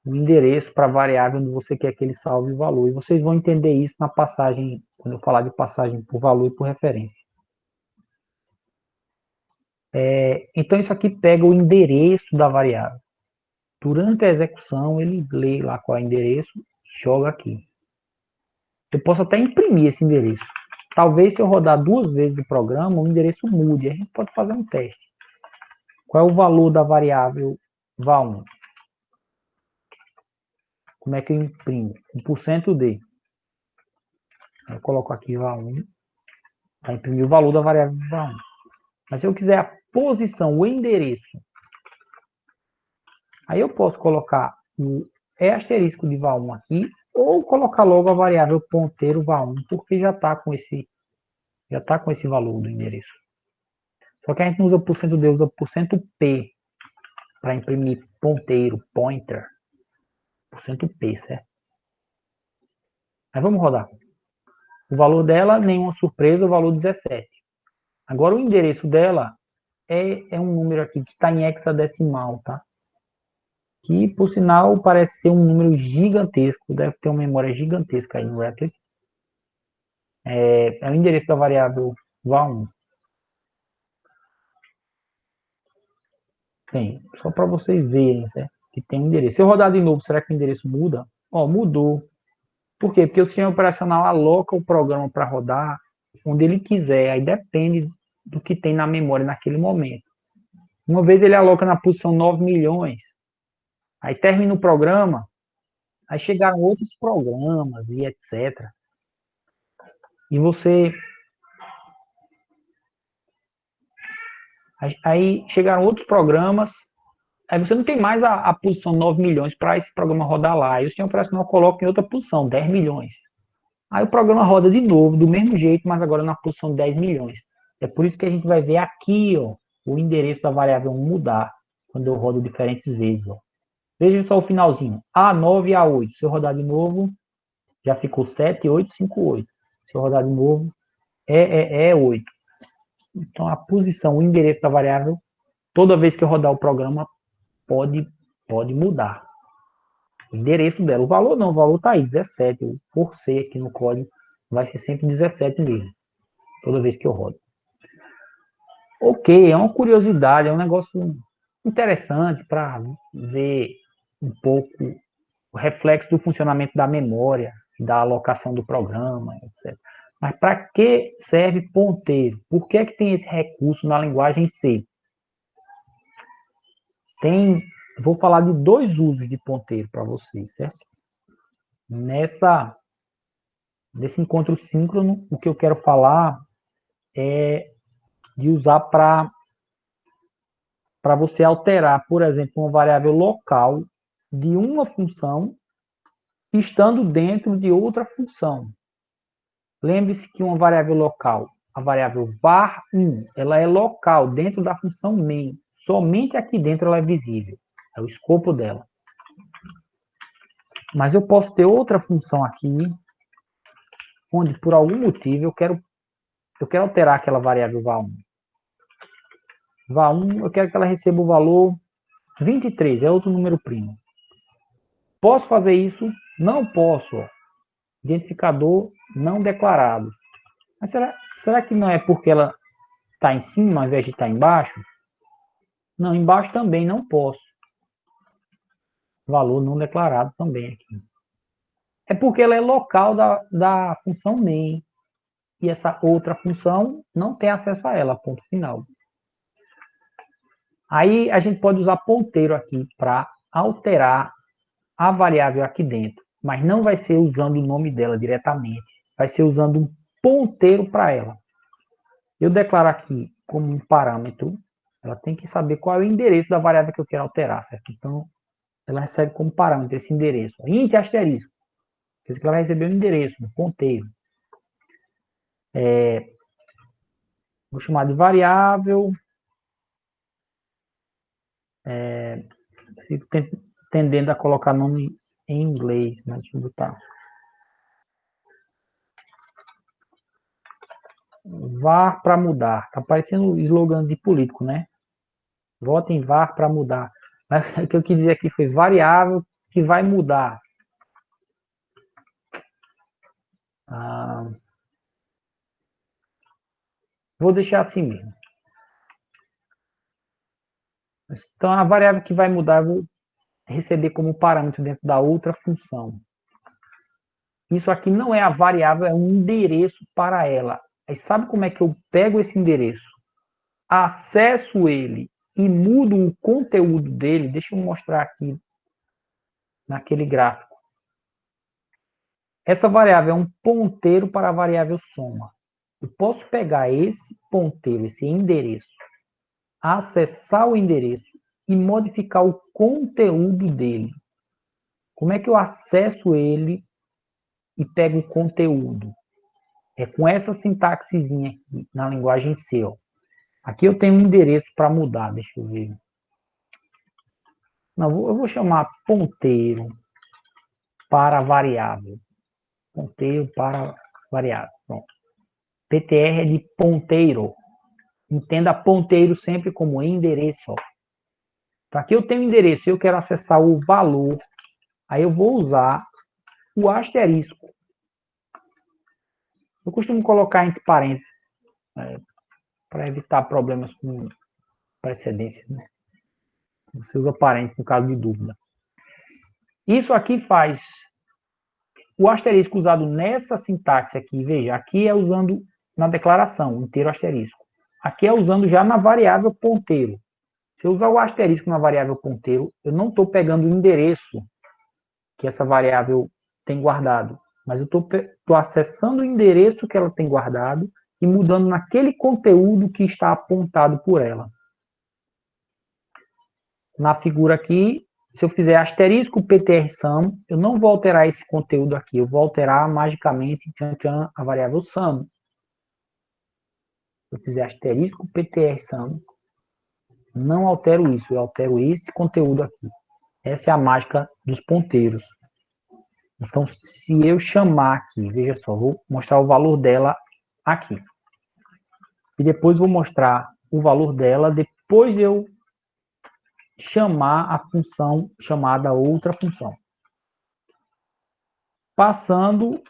A: endereço para a variável onde você quer que ele salve o valor. E vocês vão entender isso na passagem, quando eu falar de passagem por valor e por referência. Então isso aqui pega o endereço da variável. Durante a execução, ele lê lá qual é o endereço e joga aqui. Eu posso até imprimir esse endereço. Talvez se eu rodar 2 vezes o programa, o endereço mude. A gente pode fazer um teste. Qual é o valor da variável var1? Como é que eu imprimo? 1% de. Eu coloco aqui var1 para imprimir o valor da variável var1. Mas se eu quiser a posição, o endereço, aí eu posso colocar o asterisco de var1 aqui, ou colocar logo a variável ponteiro var1, porque já está com esse valor do endereço. Só que a gente não usa %d, usa %p para imprimir ponteiro, pointer. %p, certo? Mas vamos rodar. O valor dela, nenhuma surpresa, o valor 17. Agora o endereço dela é um número aqui que está em hexadecimal, tá? Que, por sinal, parece ser um número gigantesco, deve ter uma memória gigantesca aí no Replit. É o endereço da variável var1. Tem, só para vocês verem, certo? Que tem um endereço. Se eu rodar de novo, será que o endereço muda? Ó, mudou. Por quê? Porque o sistema operacional aloca o programa para rodar onde ele quiser, aí depende do que tem na memória naquele momento. Uma vez ele aloca na posição 9 milhões, aí termina o programa, aí chegaram outros programas e etc. E você... Aí chegaram outros programas, aí você não tem mais a posição 9 milhões para esse programa rodar lá. Aí o sistema operacional coloca em outra posição, 10 milhões. Aí o programa roda de novo, do mesmo jeito, mas agora na posição 10 milhões. É por isso que a gente vai ver aqui, ó, o endereço da variável mudar, quando eu rodo diferentes vezes, ó. Veja só o finalzinho, A9 e A8. Se eu rodar de novo, já ficou 7, 8, 5, 8. Se eu rodar de novo, é 8. Então a posição, o endereço da variável, toda vez que eu rodar o programa, pode mudar. O endereço dela, o valor não, o valor está aí, 17. Eu forcei aqui no código, vai ser sempre 17 mesmo, toda vez que eu rodo. Ok, é uma curiosidade, é um negócio interessante para ver um pouco o reflexo do funcionamento da memória, da alocação do programa, etc. Mas para que serve ponteiro? Por que tem esse recurso na linguagem C? Vou falar de dois usos de ponteiro para vocês, certo? Nesse encontro síncrono, o que eu quero falar é de usar para você alterar, por exemplo, uma variável local de uma função estando dentro de outra função. Lembre-se que uma variável local, a variável var1, ela é local dentro da função main. Somente aqui dentro ela é visível. É o escopo dela. Mas eu posso ter outra função aqui, onde por algum motivo eu quero alterar aquela variável var1. var1, eu quero que ela receba o valor 23, é outro número primo. Posso fazer isso? Não posso. Identificador não declarado. Mas será que não é porque ela está em cima ao invés de estar embaixo? Não, embaixo também não posso. Valor não declarado também aqui. É porque ela é local da função main. E essa outra função não tem acesso a ela, ponto final. Aí a gente pode usar ponteiro aqui para alterar a variável aqui dentro. Mas não vai ser usando o nome dela diretamente. Vai ser usando um ponteiro para ela. Eu declaro aqui como um parâmetro, ela tem que saber qual é o endereço da variável que eu quero alterar, certo? Então, ela recebe como parâmetro esse endereço. Int asterisco. Quer dizer que ela vai receber um endereço, um ponteiro. Vou chamar de variável. Fico tendendo a colocar nomes em inglês, mas deixa eu botar. VAR para mudar. Tá parecendo slogan de político, né? Votem VAR para mudar. Mas o que eu quis dizer aqui foi variável que vai mudar. Vou deixar assim mesmo. Então, a variável que vai mudar, eu vou receber como parâmetro dentro da outra função. Isso aqui não é a variável, é um endereço para ela. Aí sabe como é que eu pego esse endereço? Acesso ele e mudo o conteúdo dele. Deixa eu mostrar aqui naquele gráfico. Essa variável é um ponteiro para a variável soma. Eu posso pegar esse ponteiro, esse endereço, acessar o endereço e modificar o conteúdo dele. Como é que eu acesso ele e pego o conteúdo? É com essa sintaxezinha aqui, na linguagem C. Ó. Aqui eu tenho um endereço para mudar, deixa eu ver. Não, eu vou chamar ponteiro para variável. Ponteiro para variável. Pronto. PTR é de ponteiro. Entenda ponteiro sempre como endereço. Então, aqui eu tenho endereço, eu quero acessar o valor, aí eu vou usar o asterisco. Eu costumo colocar entre parênteses, para evitar problemas com precedência, né? Você usa parênteses no caso de dúvida. Isso aqui faz o asterisco usado nessa sintaxe aqui, veja, aqui é usando na declaração, inteiro asterisco. Aqui é usando já na variável ponteiro. Se eu usar o asterisco na variável ponteiro, eu não estou pegando o endereço que essa variável tem guardado, mas eu estou acessando o endereço que ela tem guardado e mudando naquele conteúdo que está apontado por ela. Na figura aqui, se eu fizer asterisco ptr_sum, eu não vou alterar esse conteúdo aqui, eu vou alterar magicamente a variável sum. Se eu fizer asterisco ptr_sum, não altero isso, eu altero esse conteúdo aqui. Essa é a mágica dos ponteiros. Então, se eu chamar aqui, veja só, vou mostrar o valor dela aqui. E depois vou mostrar o valor dela depois de eu chamar a função chamada outra função. Passando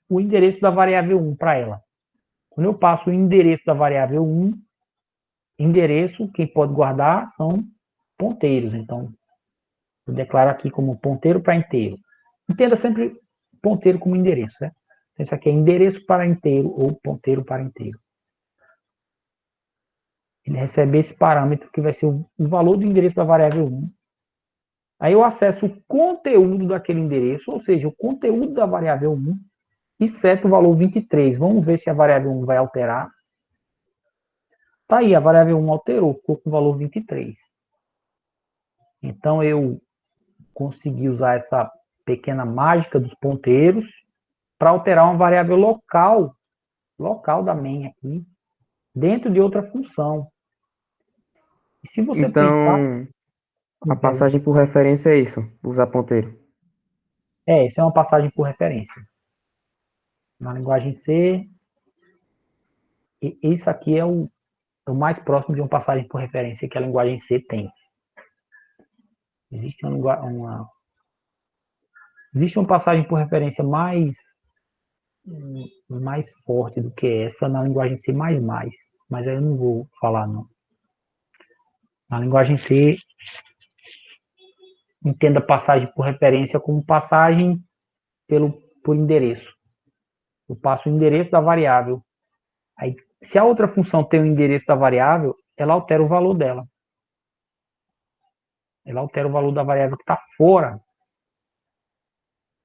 A: o endereço da variável 1 para ela. Quando eu passo o endereço da variável 1, endereço, quem pode guardar são ponteiros. Então, eu declaro aqui como ponteiro para inteiro. Entenda sempre ponteiro como endereço, certo? Então, isso aqui é endereço para inteiro ou ponteiro para inteiro. Ele recebe esse parâmetro que vai ser o valor do endereço da variável 1. Aí eu acesso o conteúdo daquele endereço, ou seja, o conteúdo da variável 1, e seto o valor 23. Vamos ver se a variável 1 vai alterar. Tá aí, a variável 1 alterou, ficou com o valor 23. Então, eu consegui usar essa pequena mágica dos ponteiros para alterar uma variável local da main aqui, dentro de outra função. E se você pensar...
B: Então, a passagem por referência é isso, usar ponteiro.
A: Isso é uma passagem por referência. Na linguagem C, isso aqui é o mais próximo de uma passagem por referência que a linguagem C tem. Existe uma passagem por referência mais forte do que essa na linguagem C++, mas aí eu não vou falar, não. Na linguagem C, entenda passagem por referência como passagem por endereço. Eu passo o endereço da variável. Aí, se a outra função tem o endereço da variável, ela altera o valor dela. Ela altera o valor da variável que está fora.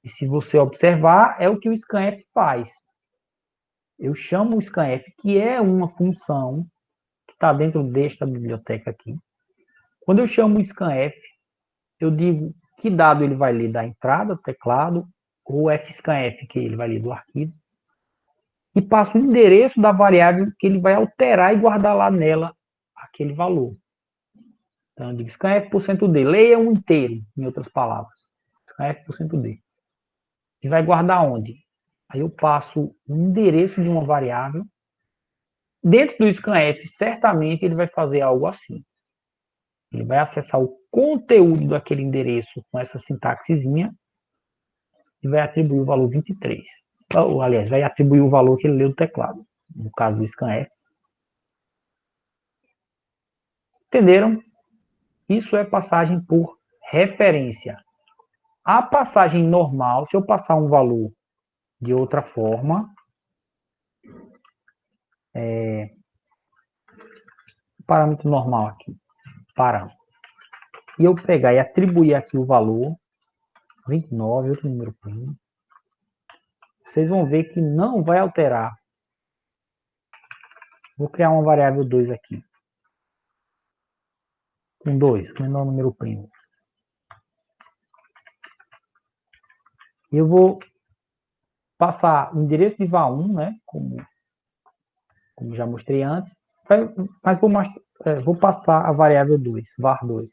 A: E se você observar, é o que o scanf faz. Eu chamo o scanf, que é uma função que está dentro desta biblioteca aqui. Quando eu chamo o scanf, eu digo que dado ele vai ler da entrada do teclado, ou fscanf, que ele vai ler do arquivo, e passo o endereço da variável que ele vai alterar e guardar lá nela aquele valor. Então, eu digo scanf%d, leia um inteiro, em outras palavras. Scanf%d. E vai guardar onde? Aí eu passo o endereço de uma variável. Dentro do scanf, certamente ele vai fazer algo assim. Ele vai acessar o conteúdo daquele endereço com essa sintaxezinha e vai atribuir o valor 23. Ou, aliás, vai atribuir o valor que ele leu do teclado, no caso do scanf. Entenderam? Isso é passagem por referência. A passagem normal, se eu passar um valor de outra forma, parâmetro normal aqui, parâmetro. E eu pegar e atribuir aqui o valor, 29, outro número primo, vocês vão ver que não vai alterar. Vou criar uma variável 2 aqui. Com 2, menor número primo. E eu vou passar o endereço de var1, né, como já mostrei antes, mas vou passar a variável 2, var2.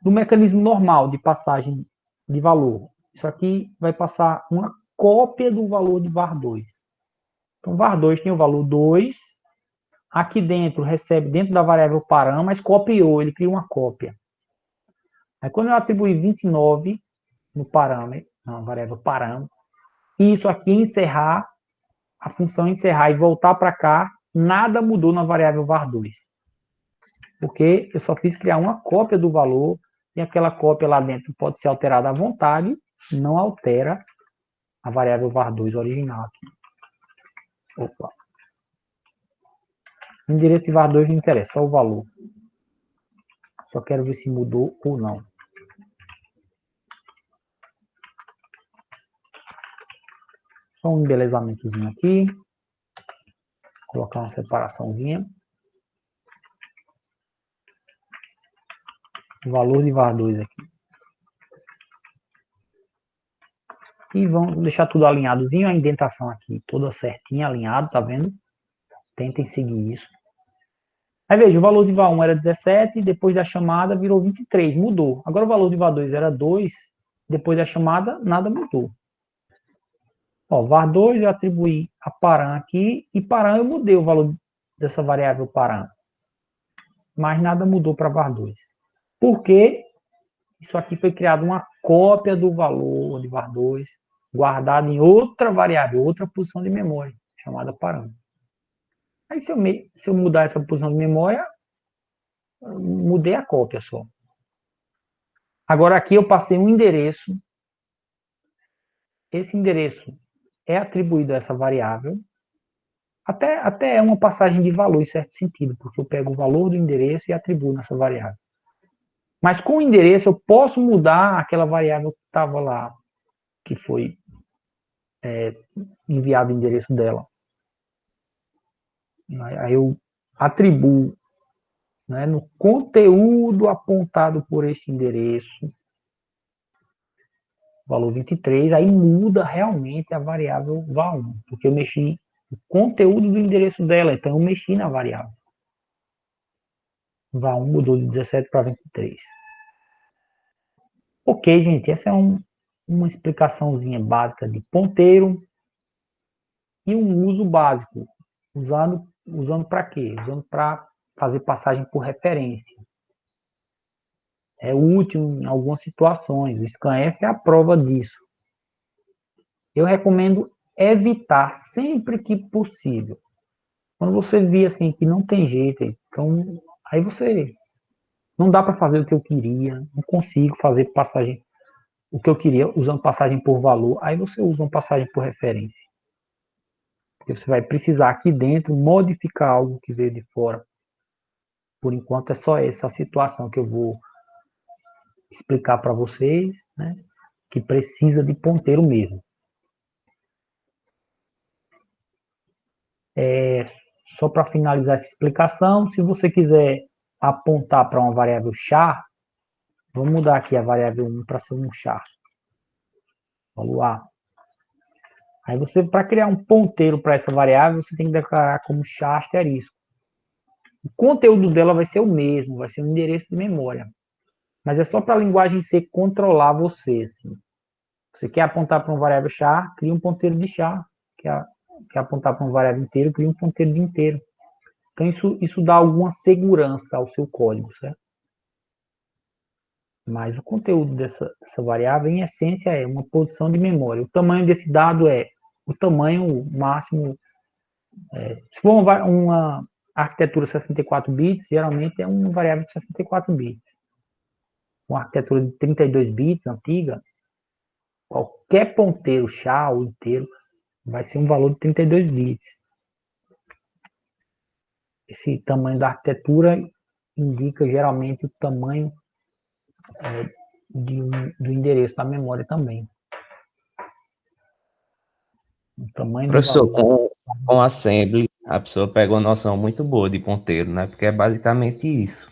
A: Do mecanismo normal de passagem de valor. Isso aqui vai passar uma cópia do valor de var2. Então, var2 tem o valor 2, aqui dentro recebe dentro da variável param, mas copiou, ele cria uma cópia. Aí quando eu atribuir 29 no parâmetro, na variável param, e isso aqui encerrar, a função encerrar e voltar para cá, nada mudou na variável var2. Porque eu só fiz criar uma cópia do valor, e aquela cópia lá dentro pode ser alterada à vontade, não altera a variável var2 original aqui. Opa. O endereço de var2 não interessa, só o valor. Só quero ver se mudou ou não. Só um embelezamentozinho aqui. Colocar uma separaçãozinha. O valor de var2 aqui. E vamos deixar tudo alinhadozinho, a indentação aqui toda certinha, alinhado, tá vendo? Tentem seguir isso. Aí veja, o valor de var1 era 17, depois da chamada virou 23, mudou. Agora o valor de var2 era 2, depois da chamada nada mudou. Ó, var2 eu atribuí a param aqui, e param eu mudei o valor dessa variável param. Mas nada mudou para var2. Por quê? Isso aqui foi criado uma cópia do valor de var2, guardado em outra variável, outra posição de memória, chamada param. Aí se eu mudar essa posição de memória, mudei a cópia só. Agora aqui eu passei um endereço. Esse endereço é atribuído a essa variável. Até é uma passagem de valor em certo sentido, porque eu pego o valor do endereço e atribuo nessa variável. Mas com o endereço eu posso mudar aquela variável que estava lá, que foi enviado o endereço dela. Aí eu atribuo, né, no conteúdo apontado por esse endereço, valor 23, aí muda realmente a variável var1, porque eu mexi no conteúdo do endereço dela, então eu mexi na variável. var1 mudou de 17 para 23. Ok, gente, essa é uma explicaçãozinha básica de ponteiro e um uso básico. Usando para quê? Usando para fazer passagem por referência. É útil em algumas situações. O scanf é a prova disso. Eu recomendo evitar sempre que possível. Quando você vê assim que não tem jeito, então aí você não dá para fazer o que eu queria, não consigo fazer passagem o que eu queria usando passagem por valor, aí você usa uma passagem por referência. Porque você vai precisar aqui dentro modificar algo que veio de fora. Por enquanto é só essa situação que eu vou explicar para vocês, né, que precisa de ponteiro mesmo. Só para finalizar essa explicação, se você quiser apontar para uma variável char, vamos mudar aqui a variável 1 para ser um char. Valor A. Aí você, para criar um ponteiro para essa variável, você tem que declarar como char asterisco. O conteúdo dela vai ser o mesmo, vai ser um endereço de memória. Mas é só para a linguagem C controlar você. Assim. Você quer apontar para uma variável char, cria um ponteiro de char. Quer apontar para uma variável inteiro, cria um ponteiro de inteiro. Então isso dá alguma segurança ao seu código, certo? Mas o conteúdo dessa variável, em essência, é uma posição de memória. O tamanho desse dado é o tamanho máximo. Se for uma arquitetura 64 bits, geralmente é uma variável de 64 bits. Uma arquitetura de 32 bits antiga, qualquer ponteiro char ou inteiro vai ser um valor de 32 bits. Esse tamanho da arquitetura indica geralmente o tamanho do endereço da memória também. O tamanho
C: Professor,
A: do valor.
C: com assembly, a pessoa pega uma noção muito boa de ponteiro, né? Porque é basicamente isso.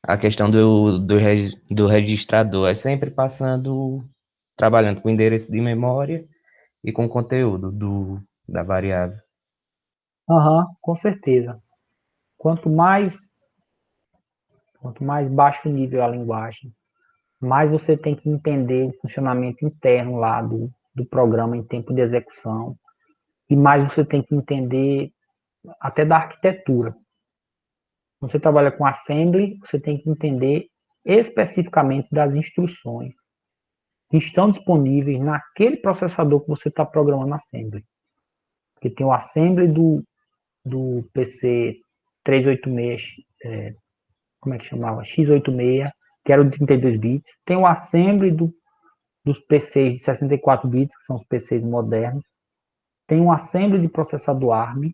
C: A questão do registrador é sempre passando, trabalhando com endereço de memória e com conteúdo da variável.
A: Com certeza. Quanto mais baixo nível a linguagem, mais você tem que entender o funcionamento interno lá do programa em tempo de execução, e mais você tem que entender até da arquitetura. Quando você trabalha com assembly, você tem que entender especificamente das instruções que estão disponíveis naquele processador que você está programando assembly. Porque tem o assembly do PC 386, como é que chamava? X86, que era o de 32 bits. Tem o assembly dos PCs de 64 bits, que são os PCs modernos. Tem um assembly de processador ARM.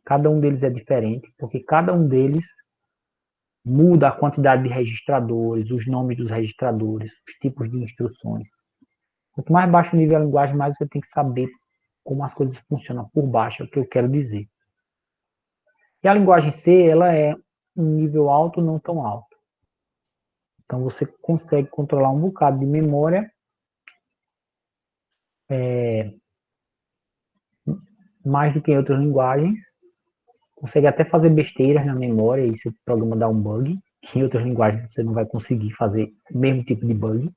A: Cada um deles é diferente, porque cada um deles muda a quantidade de registradores, os nomes dos registradores, os tipos de instruções. Quanto mais baixo o nível da linguagem, mais você tem que saber como as coisas funcionam por baixo, é o que eu quero dizer. E a linguagem C, ela é um nível alto, não tão alto. Então você consegue controlar um bocado de memória, mais do que em outras linguagens. Consegue até fazer besteiras na memória, e se o programa dá um bug, que em outras linguagens você não vai conseguir fazer o mesmo tipo de bug.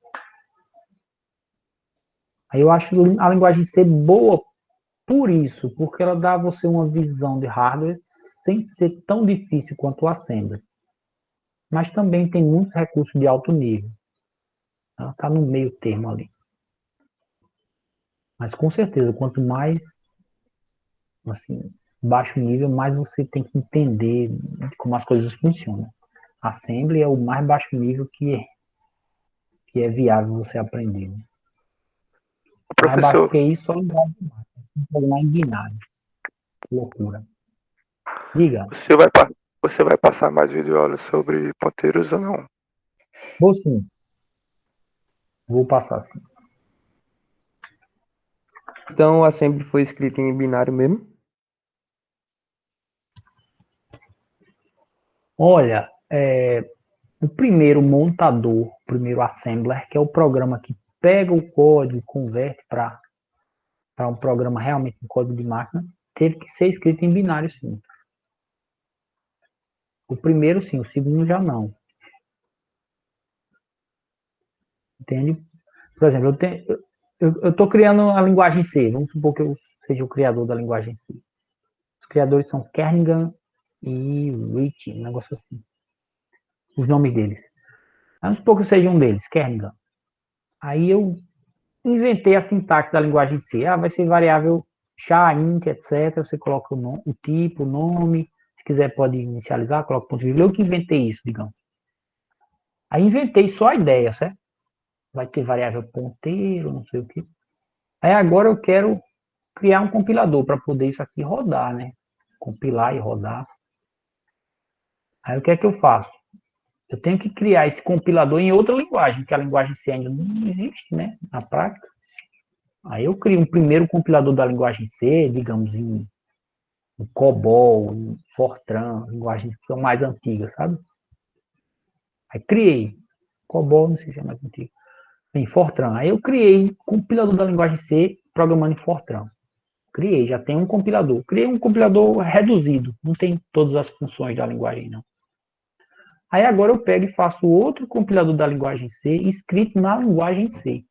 A: Aí eu acho a linguagem C boa por isso, porque ela dá a você uma visão de hardware sem ser tão difícil quanto o Assembly. Mas também tem muitos recursos de alto nível. Ela está no meio termo ali. Mas com certeza, quanto mais assim, baixo nível, mais você tem que entender como as coisas funcionam. Assembly é o mais baixo nível que é viável você aprender. Né? Mais baixo
D: Professor,
A: que isso, só linguagem de máquina. Programar em binário. Loucura. Diga.
D: você vai passar mais videoaulas sobre ponteiros ou não?
A: Vou sim. Vou passar sim.
B: Então, o assembly foi escrito em binário mesmo?
A: Olha, o primeiro montador, o primeiro assembler, que é o programa que pega o código e converte para um programa realmente em código de máquina, teve que ser escrito em binário, sim. O primeiro, sim. O segundo, já não. Entende? Por exemplo, eu estou criando a linguagem C. Vamos supor que eu seja o criador da linguagem C. Os criadores são Kernighan e Rich, um negócio assim. Os nomes deles. Vamos supor que eu seja um deles, Kernighan. Aí eu inventei a sintaxe da linguagem C. Vai ser variável char, int, etc. Você coloca o tipo, o nome. Se quiser pode inicializar, coloca ponto vírgula. Eu que inventei isso, digamos. Aí inventei só a ideia, certo? Vai ter variável ponteiro, não sei o que. Aí agora eu quero criar um compilador para poder isso aqui rodar, né? Compilar e rodar. Aí o que é que eu faço? Eu tenho que criar esse compilador em outra linguagem, que a linguagem C ainda não existe, né? Na prática. Aí eu crio um primeiro compilador da linguagem C, digamos em COBOL, em Fortran, linguagens que são mais antigas, sabe? Aí criei. COBOL, não sei se é mais antigo. Em Fortran. Aí eu criei um compilador da linguagem C programando em Fortran. Criei, já tem um compilador. Criei um compilador reduzido, não tem todas as funções da linguagem, não. Aí agora eu pego e faço outro compilador da linguagem C, escrito na linguagem C.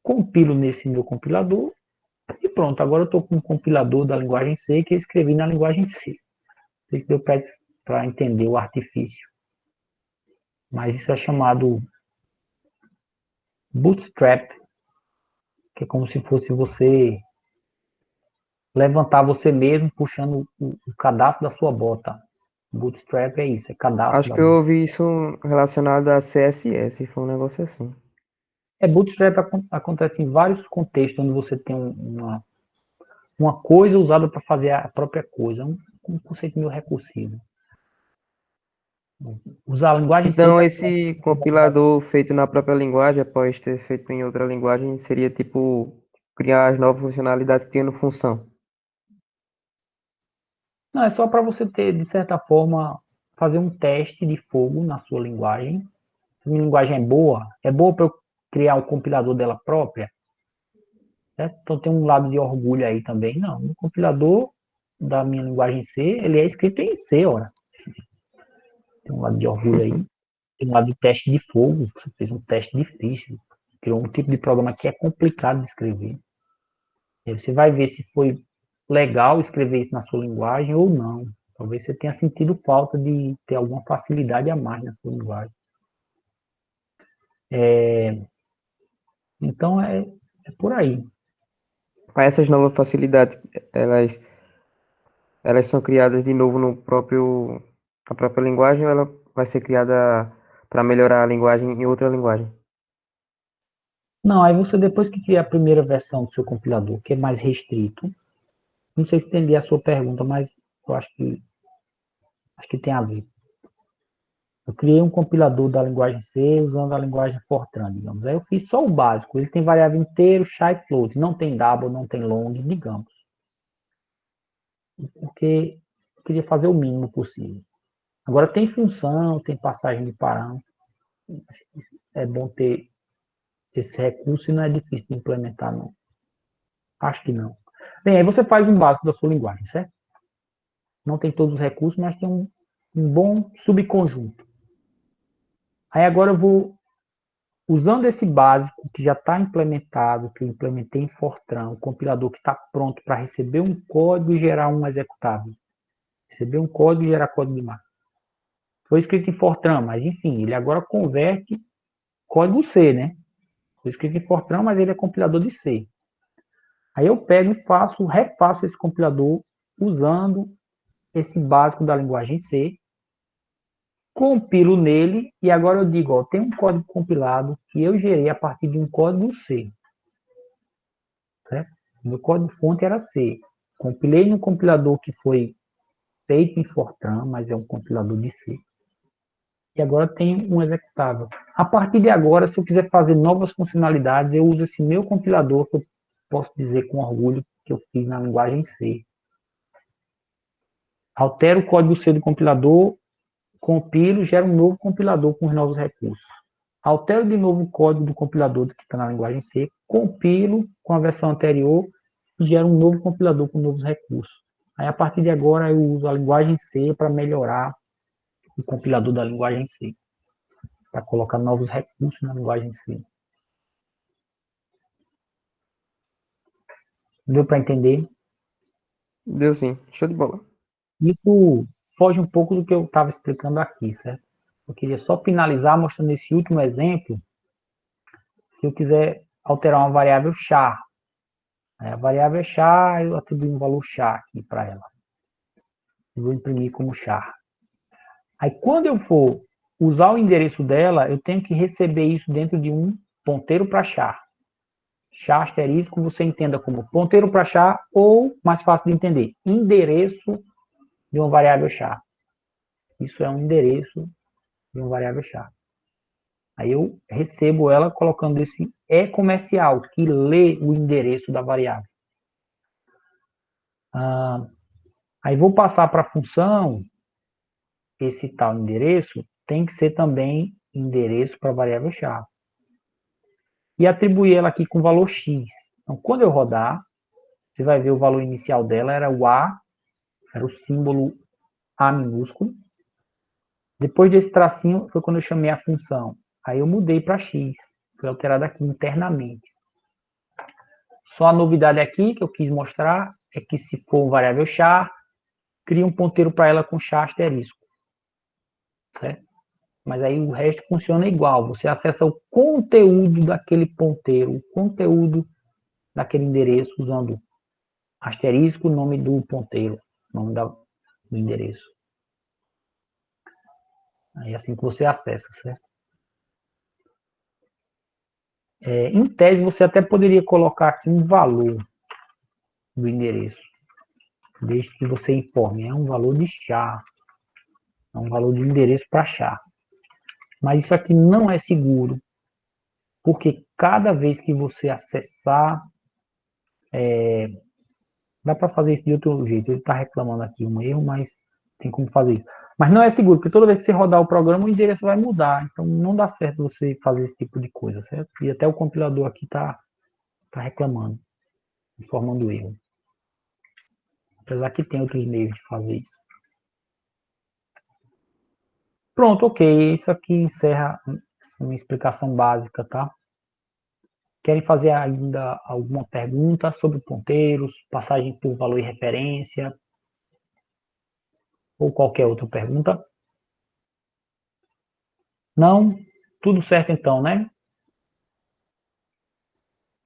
A: Compilo nesse meu compilador e pronto. Agora eu estou com um compilador da linguagem C que eu escrevi na linguagem C. Não sei se deu para entender o artifício. Mas isso é chamado Bootstrap, que é como se fosse você levantar você mesmo puxando o cadastro da sua bota. Bootstrap é isso, é cadastro
B: Acho
A: da
B: que eu
A: bota.
B: ouvi isso relacionado a CSS, foi um negócio assim.
A: Bootstrap acontece em vários contextos onde você tem uma coisa usada para fazer a própria coisa, um conceito meio recursivo. Usar a linguagem C
B: Então,
A: para
B: esse compilador feito na própria linguagem, após ter feito em outra linguagem, seria tipo criar as novas funcionalidades criando função.
A: não, é só para você ter, de certa forma, fazer um teste de fogo na sua linguagem. Se a minha linguagem é boa para eu criar o compilador dela própria, certo? Então tem um lado de orgulho aí também. Não, o compilador da minha linguagem C, ele é escrito em C, ora. Tem um lado de orgulho aí. Tem um lado de teste de fogo. Você fez um teste difícil. Criou um tipo de programa que é complicado de escrever. E aí você vai ver se foi legal escrever isso na sua linguagem ou não. Talvez você tenha sentido falta de ter alguma facilidade a mais na sua linguagem. Então, é por aí.
B: Mas essas novas facilidades, elas, elas são criadas de novo na própria linguagem ou ela vai ser criada para melhorar a linguagem em outra linguagem?
A: Não, aí você, depois que cria a primeira versão do seu compilador, que é mais restrito, não sei se entendi a sua pergunta, mas eu acho que tem a ver. Eu criei um compilador da linguagem C usando a linguagem Fortran, digamos. Aí eu fiz só o básico. Ele tem variável inteiro, shy e float. Não tem double, não tem long, digamos. Porque eu queria fazer o mínimo possível. Agora tem função, tem passagem de parâmetro. É bom ter esse recurso e não é difícil de implementar, não. Acho que não. Bem, aí você faz um básico da sua linguagem, certo? Não tem todos os recursos, mas tem um bom subconjunto. Aí agora eu vou, usando esse básico que já está implementado, que eu implementei em Fortran, o compilador que está pronto para receber um código e gerar um executável. Receber um código e gerar código de máquina. Foi escrito em Fortran, mas enfim, ele agora converte código C, né? Foi escrito em Fortran, mas ele é compilador de C. Aí eu pego e refaço esse compilador usando esse básico da linguagem C, compilo nele e agora eu digo, ó, tem um código compilado que eu gerei a partir de um código C. Certo? Meu código fonte era C. Compilei no compilador que foi feito em Fortran, mas é um compilador de C. E agora tem um executável. A partir de agora, se eu quiser fazer novas funcionalidades, eu uso esse meu compilador, que eu posso dizer com orgulho que eu fiz na linguagem C. Altero o código C do compilador, compilo, gero um novo compilador com os novos recursos. Altero de novo o código do compilador que está na linguagem C, compilo com a versão anterior e gero um novo compilador com novos recursos. Aí, a partir de agora, eu uso a linguagem C para melhorar o compilador da linguagem C, para colocar novos recursos na linguagem C. Deu para entender?
B: Deu sim, show de bola.
A: Isso foge um pouco do que eu estava explicando aqui, certo? Eu queria só finalizar mostrando esse último exemplo. Se eu quiser alterar uma variável char, a variável é char, eu atribuo um valor char aqui para ela. Eu vou imprimir como char. Aí, quando eu for usar o endereço dela, eu tenho que receber isso dentro de um ponteiro para char. Char asterisco você entenda como ponteiro para char ou, mais fácil de entender, endereço de uma variável char. Isso é um endereço de uma variável char. Aí eu recebo ela colocando esse comercial, que lê o endereço da variável. Aí vou passar para a função, esse tal endereço tem que ser também endereço para a variável char. E atribuir ela aqui com valor x. Então, quando eu rodar, você vai ver o valor inicial dela era o A, era o símbolo A minúsculo. Depois desse tracinho foi quando eu chamei a função. Aí eu mudei para x, foi alterado aqui internamente. Só a novidade aqui que eu quis mostrar é que se for variável char, cria um ponteiro para ela com char asterisco. Certo? Mas aí o resto funciona igual. Você acessa o conteúdo daquele ponteiro, o conteúdo daquele endereço usando asterisco, nome do ponteiro, nome do endereço. Aí é assim que você acessa, certo? Em tese, você até poderia colocar aqui um valor do endereço, desde que você informe. É um valor de char, é um valor de endereço para char. Mas isso aqui não é seguro, porque cada vez que você acessar, dá para fazer isso de outro jeito. Ele está reclamando aqui um erro, mas tem como fazer isso. Mas não é seguro, porque toda vez que você rodar o programa, o endereço vai mudar. Então não dá certo você fazer esse tipo de coisa, certo? E até o compilador aqui está reclamando, informando erro. Apesar que tem outros meios de fazer isso. Pronto, ok. Isso aqui encerra uma explicação básica, tá? Querem fazer ainda alguma pergunta sobre ponteiros, passagem por valor e referência, ou qualquer outra pergunta? Não? Tudo certo então, né?